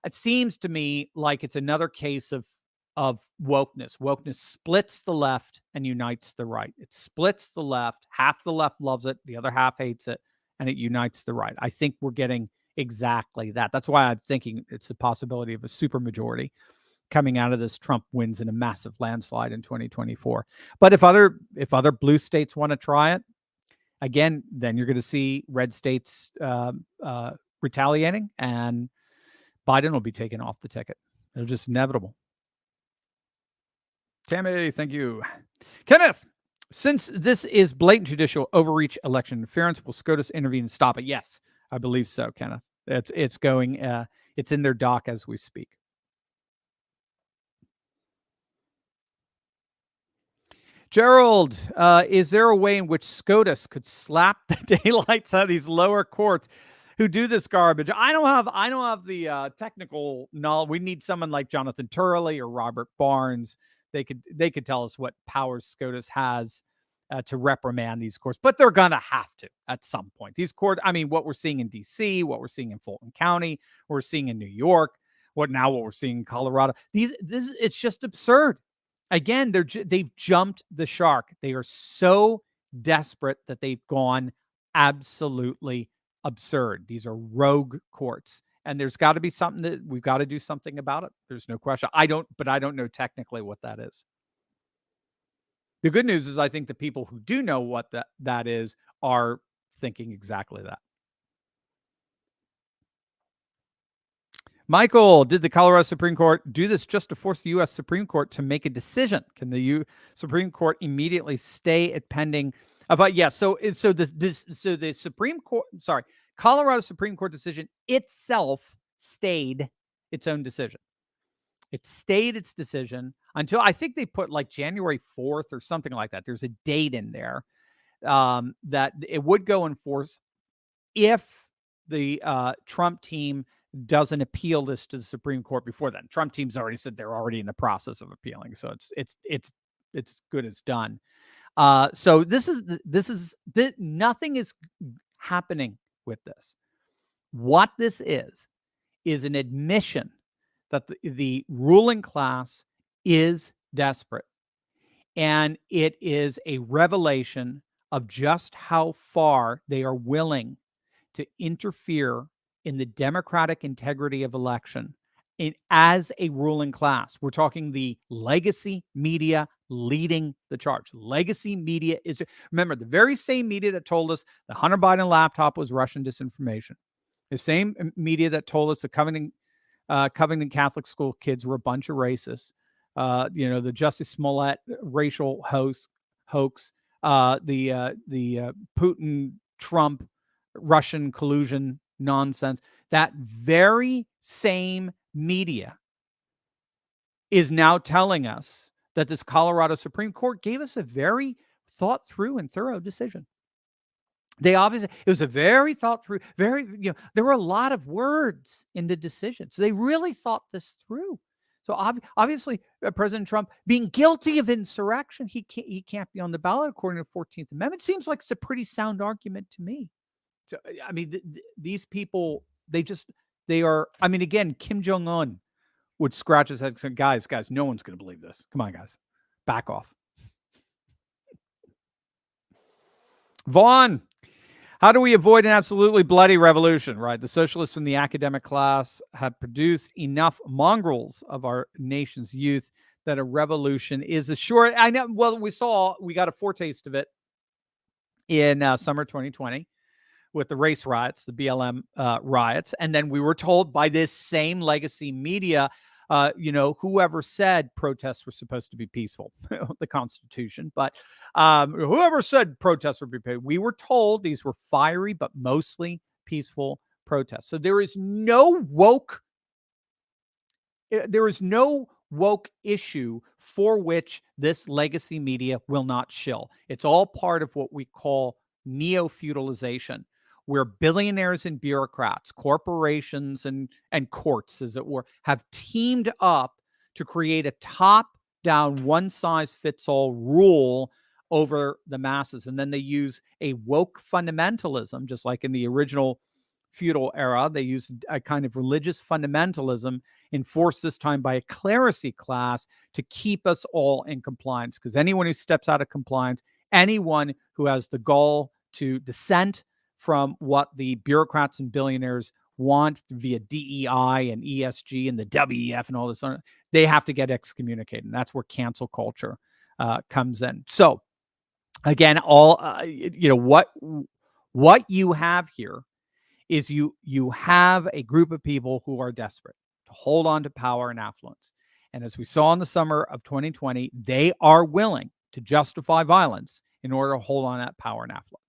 it seems to me like it's another case of wokeness. Wokeness splits the left and unites the right. It splits the left. Half the left loves it. The other half hates it. And it unites the right. I think we're getting exactly that. That's why I'm thinking it's the possibility of a supermajority coming out of this. Trump wins in a massive landslide in 2024. But if other blue states want to try it, again, then you're going to see red states retaliating, and Biden will be taken off the ticket. It's just inevitable. Tammy, thank you. Kenneth, since this is blatant judicial overreach, election interference, will SCOTUS intervene and stop it? Yes, I believe so, Kenneth. It's going. It's in their dock as we speak. Gerald, is there a way in which SCOTUS could slap the daylights out of these lower courts who do this garbage? I don't have the technical knowledge. We need someone like Jonathan Turley or Robert Barnes. They could tell us what powers SCOTUS has to reprimand these courts, but they're gonna have to at some point. These courts, I mean, what we're seeing in DC, what we're seeing in Fulton County, what we're seeing in New York, what we're seeing in Colorado. It's just absurd. Again, they've jumped the shark. They are so desperate that they've gone absolutely absurd. These are rogue courts, and there's got to be something that we've got to do something about it. There's no question. I don't know technically what that is. The good news is I think the people who do know what that is are thinking exactly that. Michael, did the Colorado Supreme Court do this just to force the U.S. Supreme Court to make a decision? Can the Supreme Court immediately stay it pending? So the Supreme Court, Colorado Supreme Court decision itself stayed its own decision. It stayed its decision until I think they put like January 4th or something like that. There's a date in there that it would go in force if the Trump team doesn't appeal this to the Supreme Court before then. Trump team's already said they're already in the process of appealing, so it's good as done. So nothing is happening with this. What this is an admission that the ruling class is desperate, and it is a revelation of just how far they are willing to interfere in the democratic integrity of election as a ruling class. We're talking the legacy media leading the charge. Legacy media remember, the very same media that told us the Hunter Biden laptop was Russian disinformation. The same media that told us the Covington Catholic school kids were a bunch of racists. The Justice Smollett racial hoax, the Putin Trump Russian collusion nonsense. That very same media is now telling us that this Colorado Supreme Court gave us a very thought through and thorough decision. It was a very thought through, there were a lot of words in the decision. So they really thought this through. So obviously, President Trump being guilty of insurrection, he can't be on the ballot according to the 14th Amendment. Seems like it's a pretty sound argument to me. So, I mean, these people, again, Kim Jong-un would scratch his head and say, guys, no one's going to believe this. Come on, guys, back off. Vaughn, how do we avoid an absolutely bloody revolution, right? The socialists from the academic class have produced enough mongrels of our nation's youth that a revolution is assured. I know, well, we got a foretaste of it in summer 2020 with the race riots, the BLM riots. And then we were told by this same legacy media, whoever said protests were supposed to be peaceful, the Constitution, but whoever said protests would be peaceful, we were told these were fiery, but mostly peaceful protests. So there is no woke issue for which this legacy media will not shill. It's all part of what we call neo-feudalization, where billionaires and bureaucrats, corporations and courts, as it were, have teamed up to create a top-down, one-size-fits-all rule over the masses. And then they use a woke fundamentalism, just like in the original feudal era. They used a kind of religious fundamentalism enforced this time by a clerisy class to keep us all in compliance. Because anyone who steps out of compliance, anyone who has the gall to dissent from what the bureaucrats and billionaires want via DEI and ESG and the WEF and all this, they have to get excommunicated. And that's where cancel culture comes in. So again, what you have here is you have a group of people who are desperate to hold on to power and affluence. And as we saw in the summer of 2020, they are willing to justify violence in order to hold on to that power and affluence.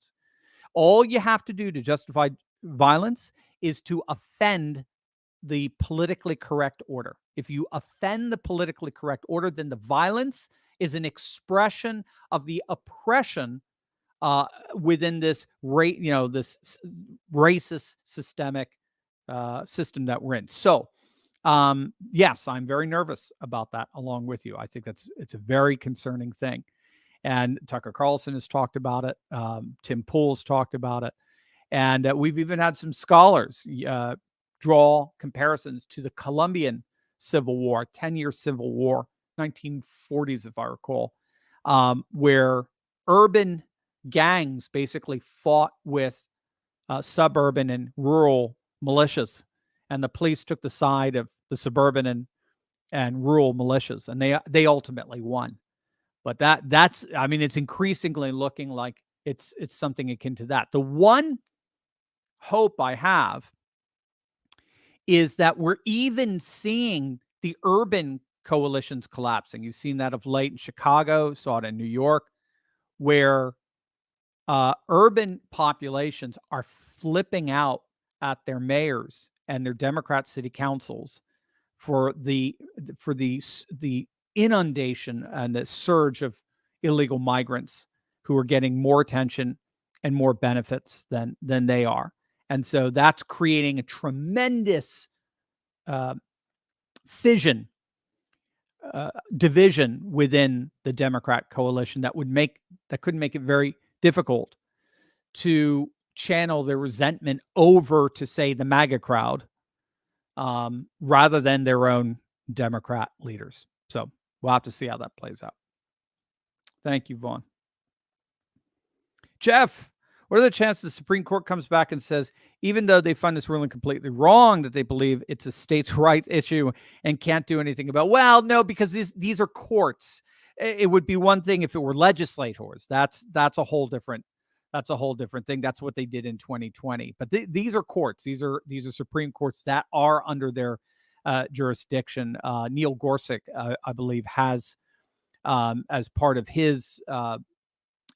All you have to do to justify violence is to offend the politically correct order. If you offend the politically correct order, then the violence is an expression of the oppression within this this racist systemic system that we're in. So, yes, I'm very nervous about that along with you. I think it's a very concerning thing. And Tucker Carlson has talked about it. Tim Pool's talked about it. And we've even had some scholars draw comparisons to the Colombian Civil War, 10-year Civil War, 1940s, if I recall, where urban gangs basically fought with suburban and rural militias. And the police took the side of the suburban and rural militias. And they ultimately won. But it's increasingly looking like it's something akin to that. The one hope I have is that we're even seeing the urban coalitions collapsing. You've seen that of late in Chicago, saw it in New York, where urban populations are flipping out at their mayors and their Democrat city councils for the inundation and the surge of illegal migrants who are getting more attention and more benefits than they are. And so that's creating a tremendous division within the Democrat coalition that could make it very difficult to channel their resentment over to, say, the MAGA crowd, rather than their own Democrat leaders. So we'll have to see how that plays out. Thank you, Vaughn. Jeff, what are the chances the Supreme Court comes back and says, even though they find this ruling completely wrong, that they believe it's a states' rights issue and can't do anything about? Well, no, because these are courts. It would be one thing if it were legislators. That's a whole different thing. That's what they did in 2020. But these are courts. These are Supreme Courts that are under their jurisdiction. Neil Gorsuch, I believe, has as part of his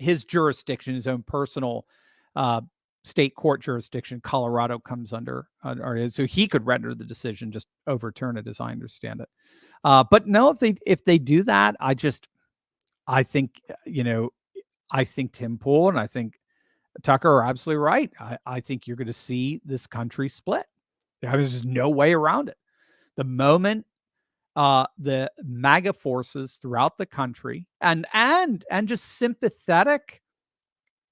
jurisdiction, his own personal state court jurisdiction, Colorado comes under his, so he could render the decision, just overturn it, as I understand it. But no, if they do that, I think Tim Pool and I think Tucker are absolutely right. I think you're going to see this country split. There's no way around it. The moment the MAGA forces throughout the country and just sympathetic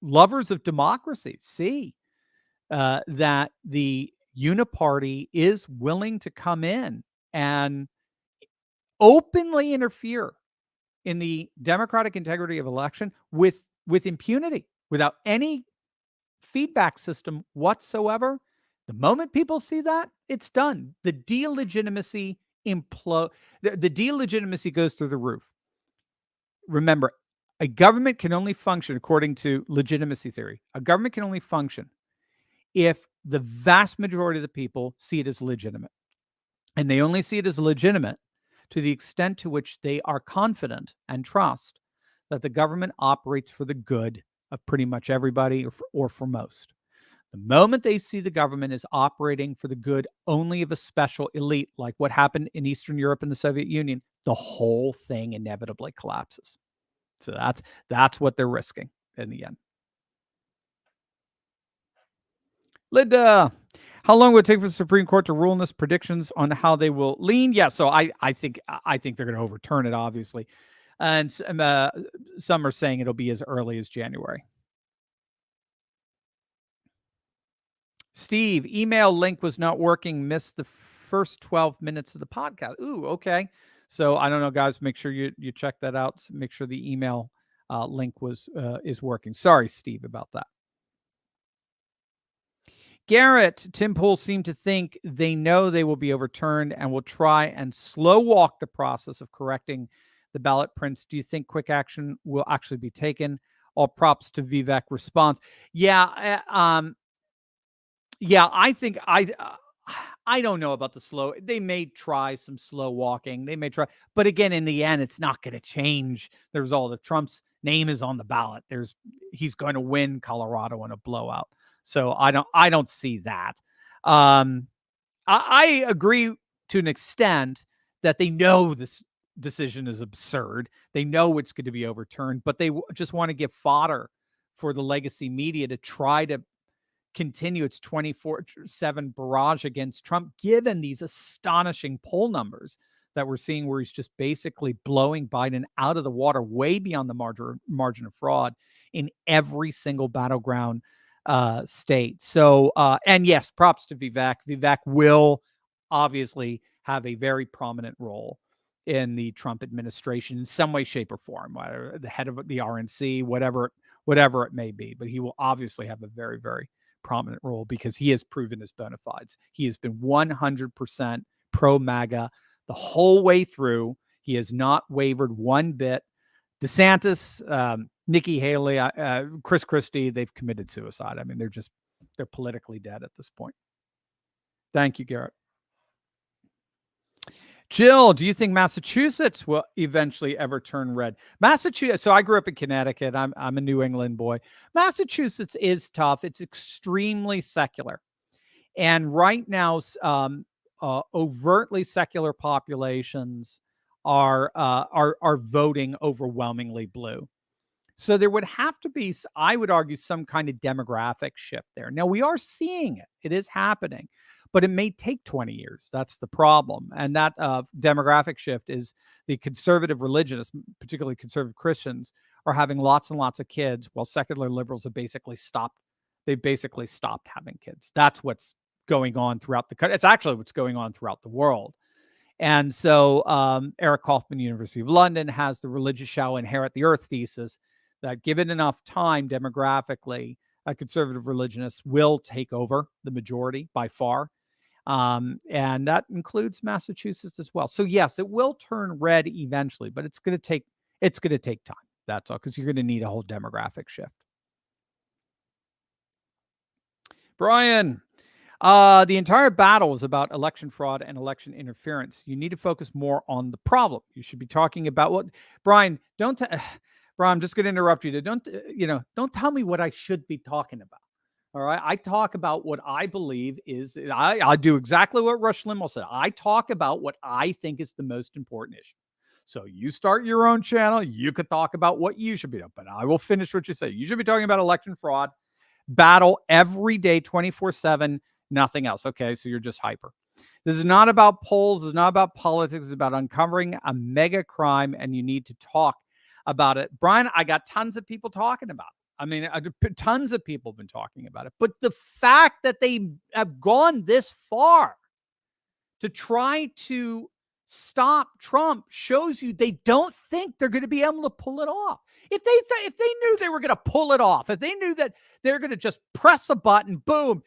lovers of democracy see that the uniparty is willing to come in and openly interfere in the democratic integrity of election with impunity, without any feedback system whatsoever. The moment people see that, it's done. The delegitimacy the delegitimacy goes through the roof. Remember, a government can only function, according to legitimacy theory, a government can only function if the vast majority of the people see it as legitimate. And they only see it as legitimate to the extent to which they are confident and trust that the government operates for the good of pretty much everybody, or for most. The moment they see the government is operating for the good only of a special elite, like what happened in Eastern Europe and the Soviet Union, the whole thing inevitably collapses. So that's what they're risking in the end. Linda, how long will it take for the Supreme Court to rule on this? Predictions on how they will lean? Yeah, so I think they're going to overturn it, obviously. And some are saying it'll be as early as January. Steve, email link was not working. Missed the first 12 minutes of the podcast. Ooh, okay. So I don't know, guys. Make sure you check that out. Make sure the email link is working. Sorry, Steve, about that. Garrett, Tim Pool seemed to think they know they will be overturned and will try and slow walk the process of correcting the ballot prints. Do you think quick action will actually be taken? All props to Vivek response. Yeah, I think I don't know about the slow. They may try some slow walking. They may try, but again, in the end, it's not going to change the result. If Trump's name is on the ballot, he's going to win Colorado in a blowout. So I don't see that. I agree to an extent that they know this decision is absurd. They know it's going to be overturned, but they just want to give fodder for the legacy media to try to continue its 24/7 barrage against Trump, given these astonishing poll numbers that we're seeing, where he's just basically blowing Biden out of the water, way beyond the margin of fraud in every single battleground state. So, and yes, props to Vivek. Vivek will obviously have a very prominent role in the Trump administration in some way, shape, or form, whether the head of the RNC, whatever it may be. But he will obviously have a very, very prominent role because he has proven his bona fides. He has been 100% pro MAGA the whole way through. He has not wavered one bit. DeSantis, Nikki Haley, Chris Christie, they've committed suicide. I mean, they're politically dead at this point. Thank you, Garrett. Jill, do you think Massachusetts will eventually ever turn red? Massachusetts. So I grew up in Connecticut. I'm a New England boy. Massachusetts is tough. It's extremely secular, and right now, overtly secular populations are voting overwhelmingly blue. So there would have to be, I would argue, some kind of demographic shift there. Now we are seeing it; it is happening, but it may take 20 years. That's the problem, and that demographic shift is the conservative religionists, particularly conservative Christians, are having lots and lots of kids, while secular liberals have basically stopped. They basically stopped having kids. That's what's going on throughout the country. It's actually what's going on throughout the world. And so Eric Kaufman, University of London, has the religious shall inherit the earth thesis that given enough time demographically, conservative religionists will take over the majority by far. And that includes Massachusetts as well. So yes, it will turn red eventually, but it's going to take time. That's all, because you're going to need a whole demographic shift. Brian, the entire battle is about election fraud and election interference. You need to focus more on the problem. You should be talking about what, Brian, Brian, I'm just going to interrupt you. Don't tell me what I should be talking about. All right. I talk about what I believe is, I do exactly what Rush Limbaugh said. I talk about what I think is the most important issue. So you start your own channel. You could talk about what you should be doing, but I will finish what you say. You should be talking about election fraud, battle every day, 24/7, nothing else. Okay. So you're just hyper. This is not about polls. This is not about politics. It's about uncovering a mega crime, and you need to talk about it. Brian, I got tons of people talking about it. I mean, tons of people have been talking about it. But the fact that they have gone this far to try to stop Trump shows you they don't think they're going to be able to pull it off. If they knew they were going to pull it off, if they knew that they're going to just press a button, boom,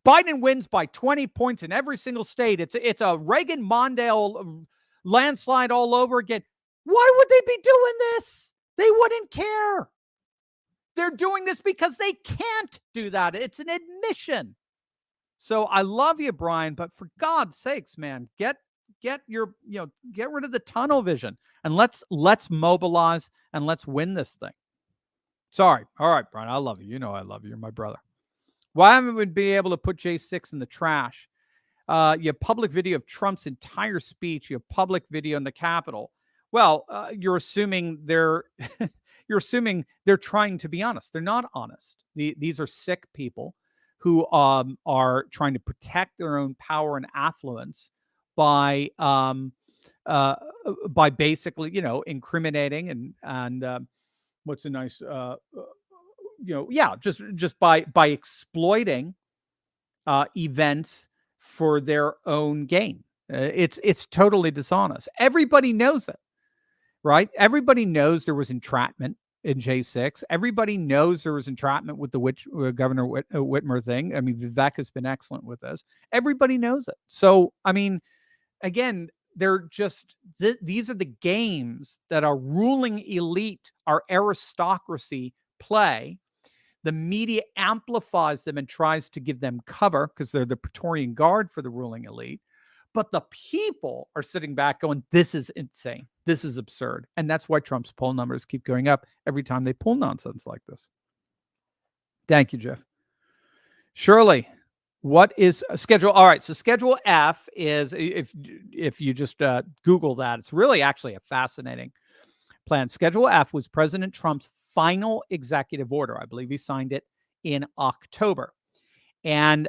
Biden wins by 20 points in every single state. It's a Reagan-Mondale landslide all over again. Why would they be doing this? They wouldn't care. They're doing this because they can't do that. It's an admission. So I love you, Brian, but for God's sakes, man, get rid of the tunnel vision, and let's mobilize and let's win this thing. Sorry. All right, Brian, I love you. You know I love you. You're my brother. Why haven't we been able to put J6 in the trash? You have public video of Trump's entire speech. You have public video in the Capitol. Well, you're assuming they're trying to be honest. They're not honest. These are sick people who are trying to protect their own power and affluence by basically, incriminating and what's a nice, just by exploiting events for their own gain. It's totally dishonest. Everybody knows it. Right? Everybody knows there was entrapment in J6. Everybody knows there was entrapment with the Governor Whitmer thing. I mean, Vivek has been excellent with this. Everybody knows it. So, I mean, again, they're just, these are the games that our ruling elite, our aristocracy play. The media amplifies them and tries to give them cover because they're the Praetorian Guard for the ruling elite. But the people are sitting back going, this is insane. This is absurd. And that's why Trump's poll numbers keep going up every time they pull nonsense like this. Thank you, Jeff. Shirley, what is a schedule? All right. So Schedule F is, if you just Google that, it's really actually a fascinating plan. Schedule F was President Trump's final executive order. I believe he signed it in October. And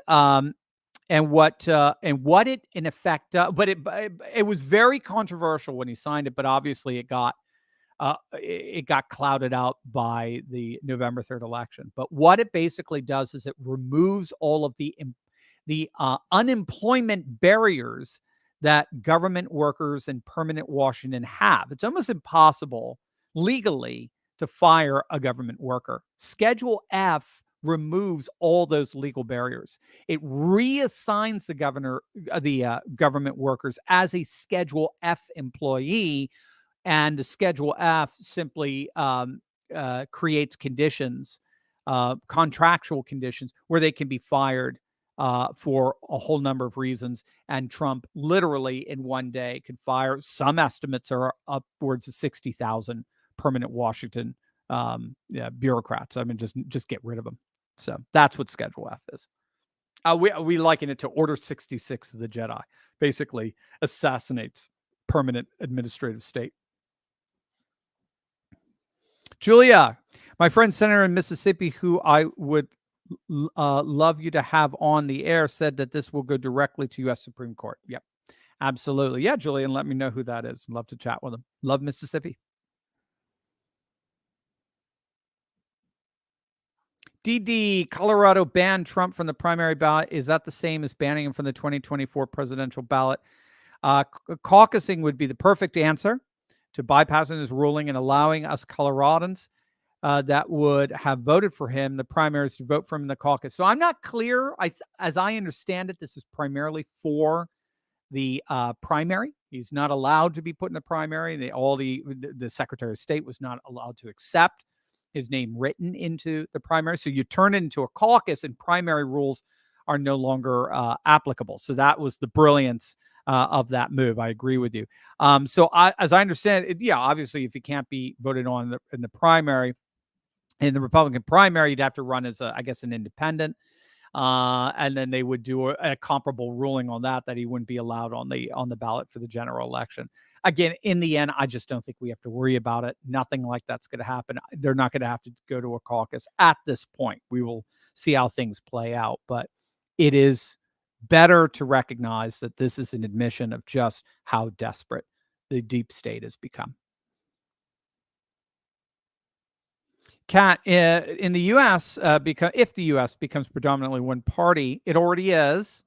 what it in effect, but it was very controversial when he signed it. But obviously, it got clouded out by the November 3rd election. But what it basically does is it removes all of the unemployment barriers that government workers in permanent Washington have. It's almost impossible legally to fire a government worker. Schedule F removes all those legal barriers. It reassigns the government workers as a Schedule F employee, and the Schedule F simply creates conditions, contractual conditions, where they can be fired for a whole number of reasons. And Trump literally in one day could fire, some estimates are upwards of 60,000 permanent Washington bureaucrats. I mean, just get rid of them. So that's what Schedule F is. We liken it to Order 66 of the Jedi. Basically assassinates permanent administrative state. Julia, my friend senator in Mississippi, who I would love you to have on the air, said that this will go directly to U.S. Supreme Court. Yep, absolutely. Yeah, Julian, let me know who that is. Love to chat with him. Love Mississippi. DD, Colorado banned Trump from the primary ballot. Is that the same as banning him from the 2024 presidential ballot? Caucusing would be the perfect answer to bypassing his ruling and allowing us Coloradans that would have voted for him, the primaries, to vote for him in the caucus. So I'm not clear. As I understand it, this is primarily for the primary. He's not allowed to be put in the primary. The Secretary of State was not allowed to accept his name written into the primary. So you turn it into a caucus, and primary rules are no longer applicable. So that was the brilliance of that move. I agree with you. So as I understand it, yeah, obviously, if he can't be voted on in the primary, in the Republican primary, you'd have to run as, I guess, an independent. And then they would do a comparable ruling on that he wouldn't be allowed on the ballot for the general election. Again, in the end, I just don't think we have to worry about it. Nothing like that's going to happen. They're not going to have to go to a caucus at this point. We will see how things play out. But it is better to recognize that this is an admission of just how desperate the deep state has become. Kat, in the U.S., if the U.S. becomes predominantly one party, it already is,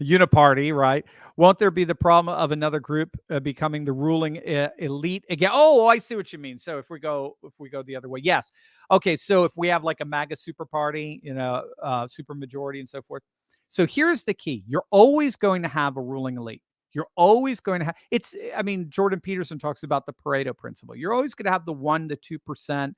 uniparty, right? Won't there be the problem of another group becoming the ruling elite again? Oh, I see what you mean. So if we go the other way, yes. Okay, so if we have like a MAGA super party, super majority and so forth. So here's the key: you're always going to have a ruling elite. You're always going to have Jordan Peterson talks about the Pareto principle. You're always going to have the 1% to 2%.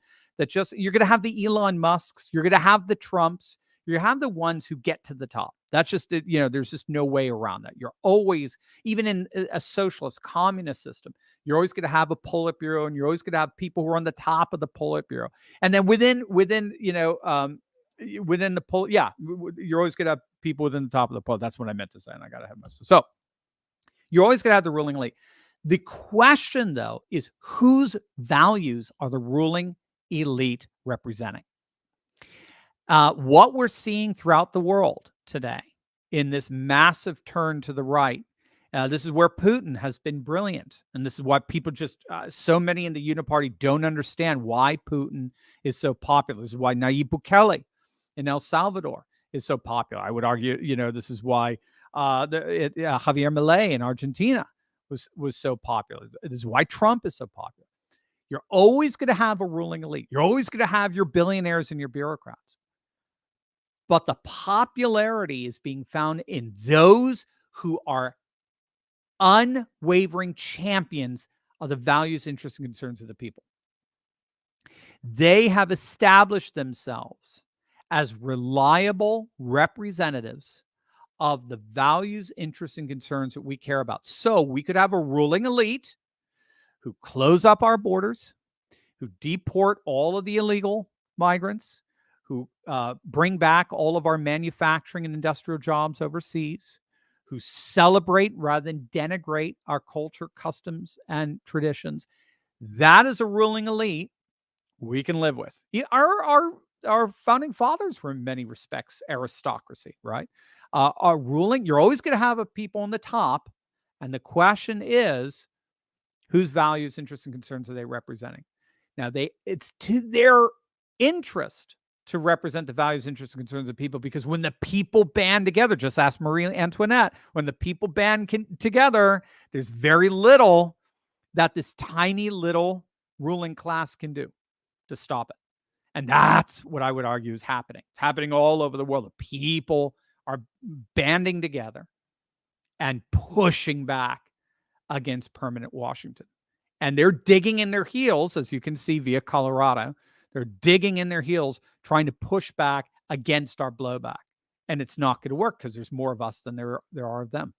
You're going to have the Elon Musks, you're going to have the Trumps, you have the ones who get to the top. That's just, there's just no way around that. You're always, even in a socialist communist system, you're always going to have a Politburo, and you're always going to have people who are on the top of the Politburo. And then within the poll, you're always going to have people within the top of the poll. That's what I meant to say. And I got to have myself. So you're always going to have the ruling elite. The question, though, is whose values are the ruling elite representing? What we're seeing throughout the world today in this massive turn to the right, this is where Putin has been brilliant. And this is why people so many in the Uniparty don't understand why Putin is so popular. This is why Nayib Bukele in El Salvador is so popular. I would argue, this is why Javier Milei in Argentina was so popular. This is why Trump is so popular. You're always going to have a ruling elite. You're always going to have your billionaires and your bureaucrats. But the popularity is being found in those who are unwavering champions of the values, interests, and concerns of the people. They have established themselves as reliable representatives of the values, interests, and concerns that we care about. So we could have a ruling elite who close up our borders, who deport all of the illegal migrants, who bring back all of our manufacturing and industrial jobs overseas, who celebrate rather than denigrate our culture, customs, and traditions. That is a ruling elite we can live with. Our founding fathers were in many respects aristocracy, right? Our ruling, you're always going to have people on the top. And the question is, whose values, interests, and concerns are they representing? Now, it's to their interest to represent the values, interests, and concerns of people, because when the people band together, just ask Marie Antoinette, when the people band together, there's very little that this tiny little ruling class can do to stop it. And that's what I would argue is happening. It's happening all over the world. The people are banding together and pushing back against permanent Washington. And they're digging in their heels, as you can see via Colorado. They're digging in their heels, trying to push back against our blowback. And it's not going to work because there's more of us than there are of them.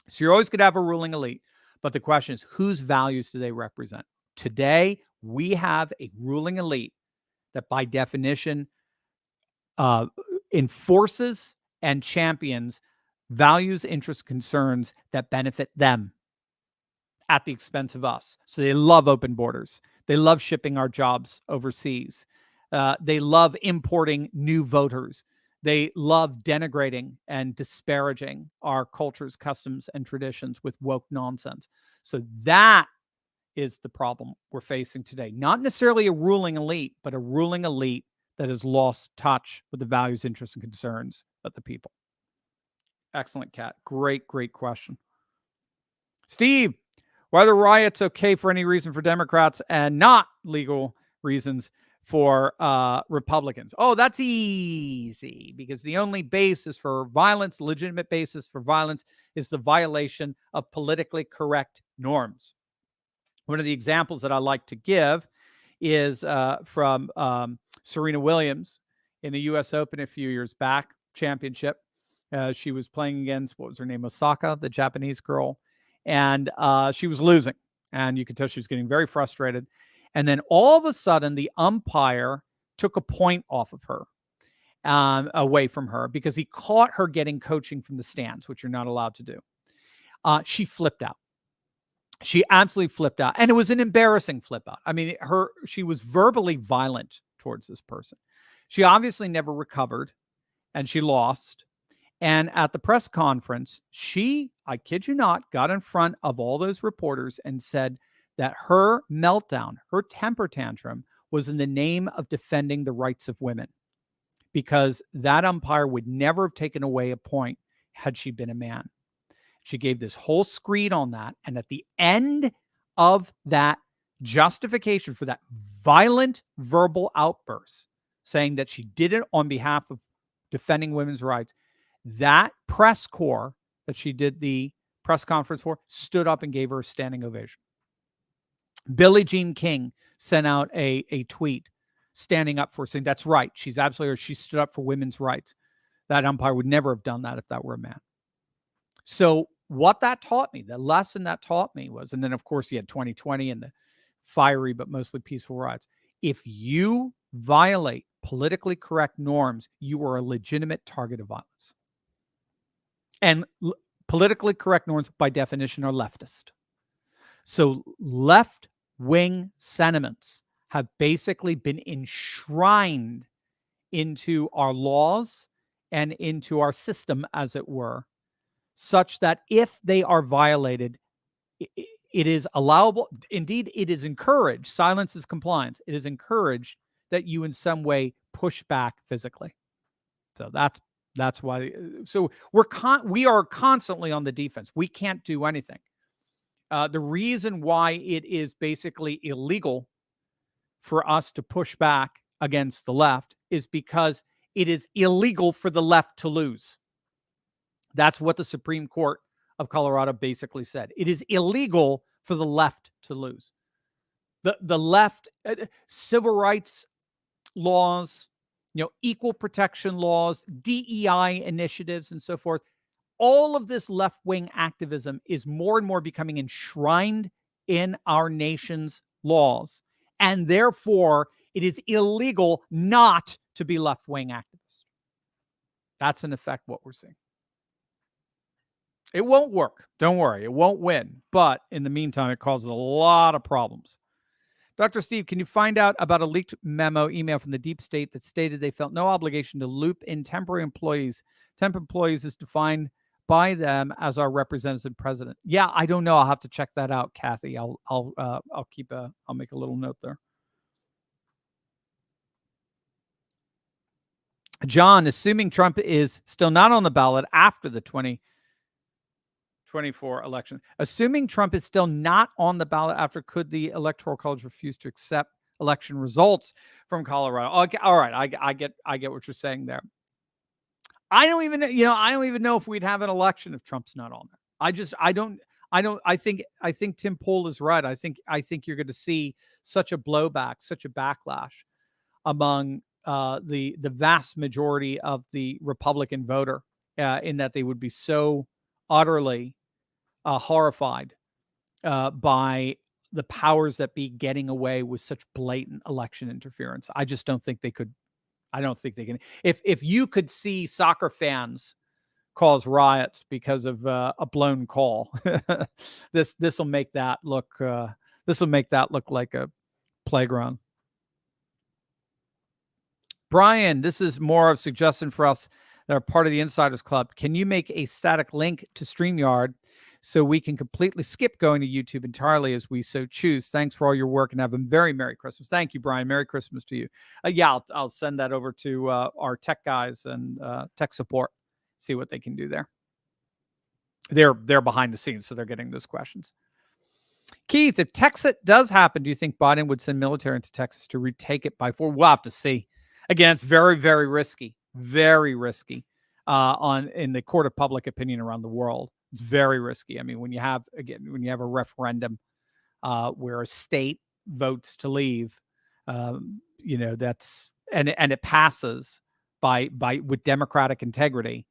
So you're always going to have a ruling elite. But the question is, whose values do they represent? Today, we have a ruling elite that by definition enforces and champions values, interests, concerns that benefit them at the expense of us. So they love open borders. They love shipping our jobs overseas. They love importing new voters. They love denigrating and disparaging our cultures, customs, and traditions with woke nonsense. So that is the problem we're facing today. Not necessarily a ruling elite, but a ruling elite that has lost touch with the values, interests, and concerns of the people. Excellent, Kat. Great, great question. Steve, why are the riots okay for any reason for Democrats and not legal reasons for Republicans? Oh, that's easy, because the only basis for violence, legitimate basis for violence, is the violation of politically correct norms. One of the examples that I like to give is from Serena Williams in the U.S. Open a few years back, championship. She was playing against, what was her name, Osaka, the Japanese girl, and she was losing. And you could tell she was getting very frustrated. And then all of a sudden, the umpire took a point off of her, away from her, because he caught her getting coaching from the stands, which you're not allowed to do. She flipped out. She absolutely flipped out. And it was an embarrassing flip out. I mean, she was verbally violent towards this person. She obviously never recovered, and she lost. And at the press conference, she, I kid you not, got in front of all those reporters and said that her meltdown, her temper tantrum, was in the name of defending the rights of women, because that umpire would never have taken away a point had she been a man. She gave this whole screed on that. And at the end of that justification for that violent verbal outburst, saying that she did it on behalf of defending women's rights, that press corps that she did the press conference for stood up and gave her a standing ovation. Billie Jean King sent out a tweet standing up for, saying, that's right. She's absolutely right. She stood up for women's rights. That umpire would never have done that if that were a man. So what that taught me, the lesson that taught me was, and then of course you had 2020 and the fiery but mostly peaceful riots. If you violate politically correct norms, you are a legitimate target of violence. And politically correct norms, by definition, are leftist. So left-wing sentiments have basically been enshrined into our laws and into our system, as it were, such that if they are violated, it is allowable. Indeed, it is encouraged. Silence is compliance. It is encouraged that you in some way push back physically. So that's why. So we are constantly on the defense. We can't do anything. The reason why it is basically illegal for us to push back against the left is because it is illegal for the left to lose. That's what the Supreme Court of Colorado basically said. It is illegal for the left to lose. The left, civil rights laws, equal protection laws, DEI initiatives, and so forth. All of this left-wing activism is more and more becoming enshrined in our nation's laws. And therefore, it is illegal not to be left-wing activist. That's in effect what we're seeing. It won't work. Don't worry. It won't win. But in the meantime, it causes a lot of problems. Dr. Steve, can you find out about a leaked email from the deep state that stated they felt no obligation to loop in temporary employees? Temp employees is defined by them as our representative president. Yeah, I don't know. I'll have to check that out, Kathy. I'll make a little note there. John, assuming Trump is still not on the ballot after the 2024 election, assuming Trump is still not on the ballot after, could the Electoral College refuse to accept election results from Colorado? Okay, all right, I get what you're saying there. I don't even know if we'd have an election if Trump's not on there. I think Tim Pool is right. I think you're going to see such a blowback, such a backlash among the vast majority of the Republican voter, in that they would be so utterly horrified by the powers that be getting away with such blatant election interference. I just don't think they could. I don't think they can. If you could see soccer fans cause riots because of a blown call, this will make that look like a playground. Brian, this is more of a suggestion for us that are part of the Insiders Club. Can you make a static link to StreamYard so we can completely skip going to YouTube entirely as we so choose? Thanks for all your work and have a very Merry Christmas. Thank you, Brian. Merry Christmas to you. Yeah, I'll send that over to our tech guys and tech support. See what they can do there. They're behind the scenes, so they're getting those questions. Keith, if Texas does happen, do you think Biden would send military into Texas to retake it by force? We'll have to see. Again, it's very, very risky. Very risky in the court of public opinion around the world. It's very risky. I mean, when you have a referendum where a state votes to leave, that's and it passes by with democratic integrity.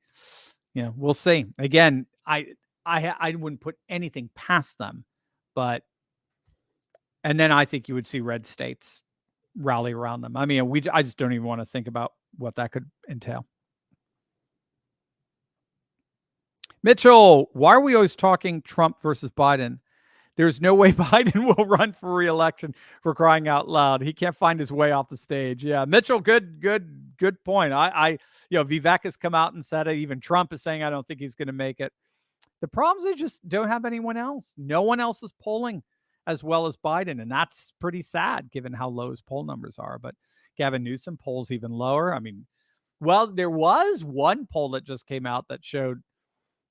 We'll see. Again, I wouldn't put anything past them, and then I think you would see red states rally around them. I mean, I just don't even want to think about what that could entail. Mitchell, why are we always talking Trump versus Biden? There's no way Biden will run for re-election, for crying out loud. He can't find his way off the stage. Yeah, Mitchell, good point. Vivek has come out and said it. Even Trump is saying, I don't think he's going to make it. The problem is they just don't have anyone else. No one else is polling as well as Biden, and that's pretty sad given how low his poll numbers are. But Gavin Newsom polls even lower. I mean, well, there was one poll that just came out that showed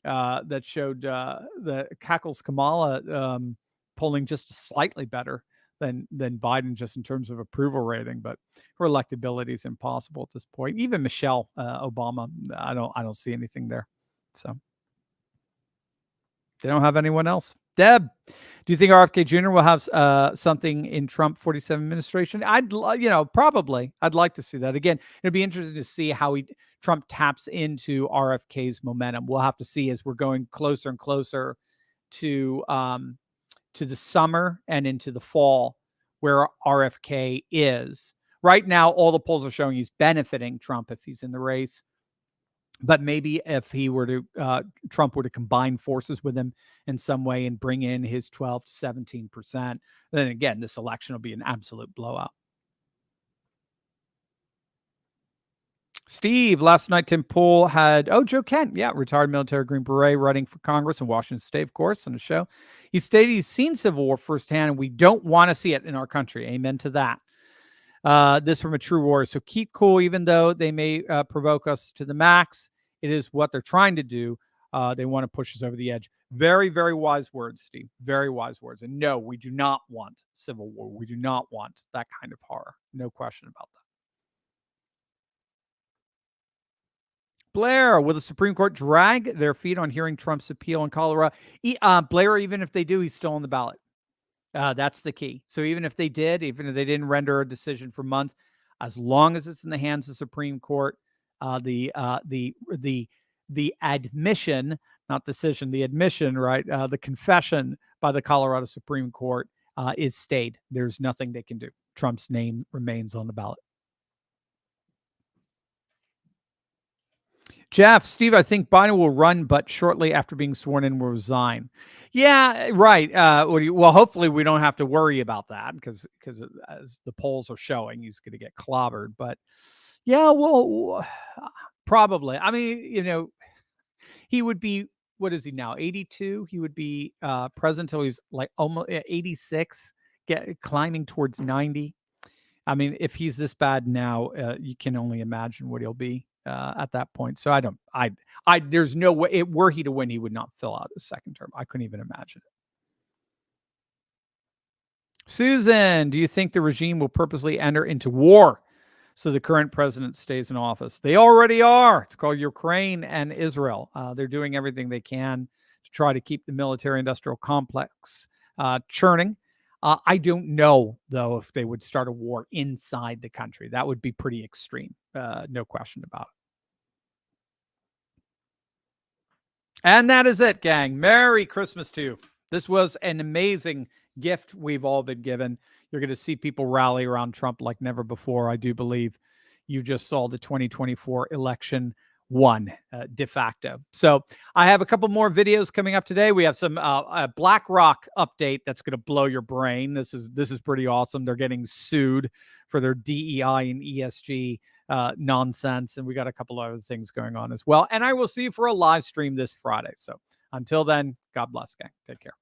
the Cackles Kamala polling just slightly better than Biden, just in terms of approval rating, but her electability is impossible at this point. Even Michelle Obama, I don't see anything there. So they don't have anyone else. Deb, do you think RFK Jr. will have something in Trump 47 administration? Probably. I'd like to see that. Again, it'd be interesting to see how Trump taps into RFK's momentum. We'll have to see as we're going closer and closer to the summer and into the fall, where RFK is. Right now, all the polls are showing he's benefiting Trump if he's in the race. But maybe if Trump were to combine forces with him in some way and bring in his 12 to 17%, then again, this election will be an absolute blowout. Steve, last night Tim Pool had, Joe Kent, retired military Green Beret, running for Congress in Washington State, of course, on the show. He stated he's seen civil war firsthand, and we don't want to see it in our country. Amen to that. This from a true warrior. So keep cool, even though they may provoke us to the max. It is what they're trying to do. They want to push us over the edge. Very, very wise words, Steve. Very wise words. And no, we do not want civil war. We do not want that kind of horror. No question about that. Blair, will the Supreme Court drag their feet on hearing Trump's appeal in Colorado? Blair, even if they do, he's still on the ballot. That's the key. So even if they didn't render a decision for months, as long as it's in the hands of the Supreme Court, the admission, not decision, the admission, right? The confession by the Colorado Supreme Court is stayed. There's nothing they can do. Trump's name remains on the ballot. Jeff, Steve, I think Biden will run, but shortly after being sworn in will resign. Yeah, right. Well, hopefully we don't have to worry about that because as the polls are showing, he's going to get clobbered. But yeah, well, probably. I mean, he would be, what is he now, 82? He would be president until he's like almost 86, climbing towards 90. I mean, if he's this bad now, you can only imagine what he'll be at that point. So there's no way, were he to win, he would not fill out his second term. I couldn't even imagine it. Susan, do you think the regime will purposely enter into war so the current president stays in office? They already are. It's called Ukraine and Israel. They're doing everything they can to try to keep the military-industrial complex churning. I don't know, though, if they would start a war inside the country. That would be pretty extreme. No question about it. And that is it, gang. Merry Christmas to you. This was an amazing gift we've all been given. You're going to see people rally around Trump like never before. I do believe you just saw the 2024 election won de facto. So I have a couple more videos coming up today. We have some BlackRock update that's going to blow your brain. This is pretty awesome. They're getting sued for their DEI and ESG nonsense, and we got a couple other things going on as well. And I will see you for a live stream this Friday. So until then, God bless, gang. Take care.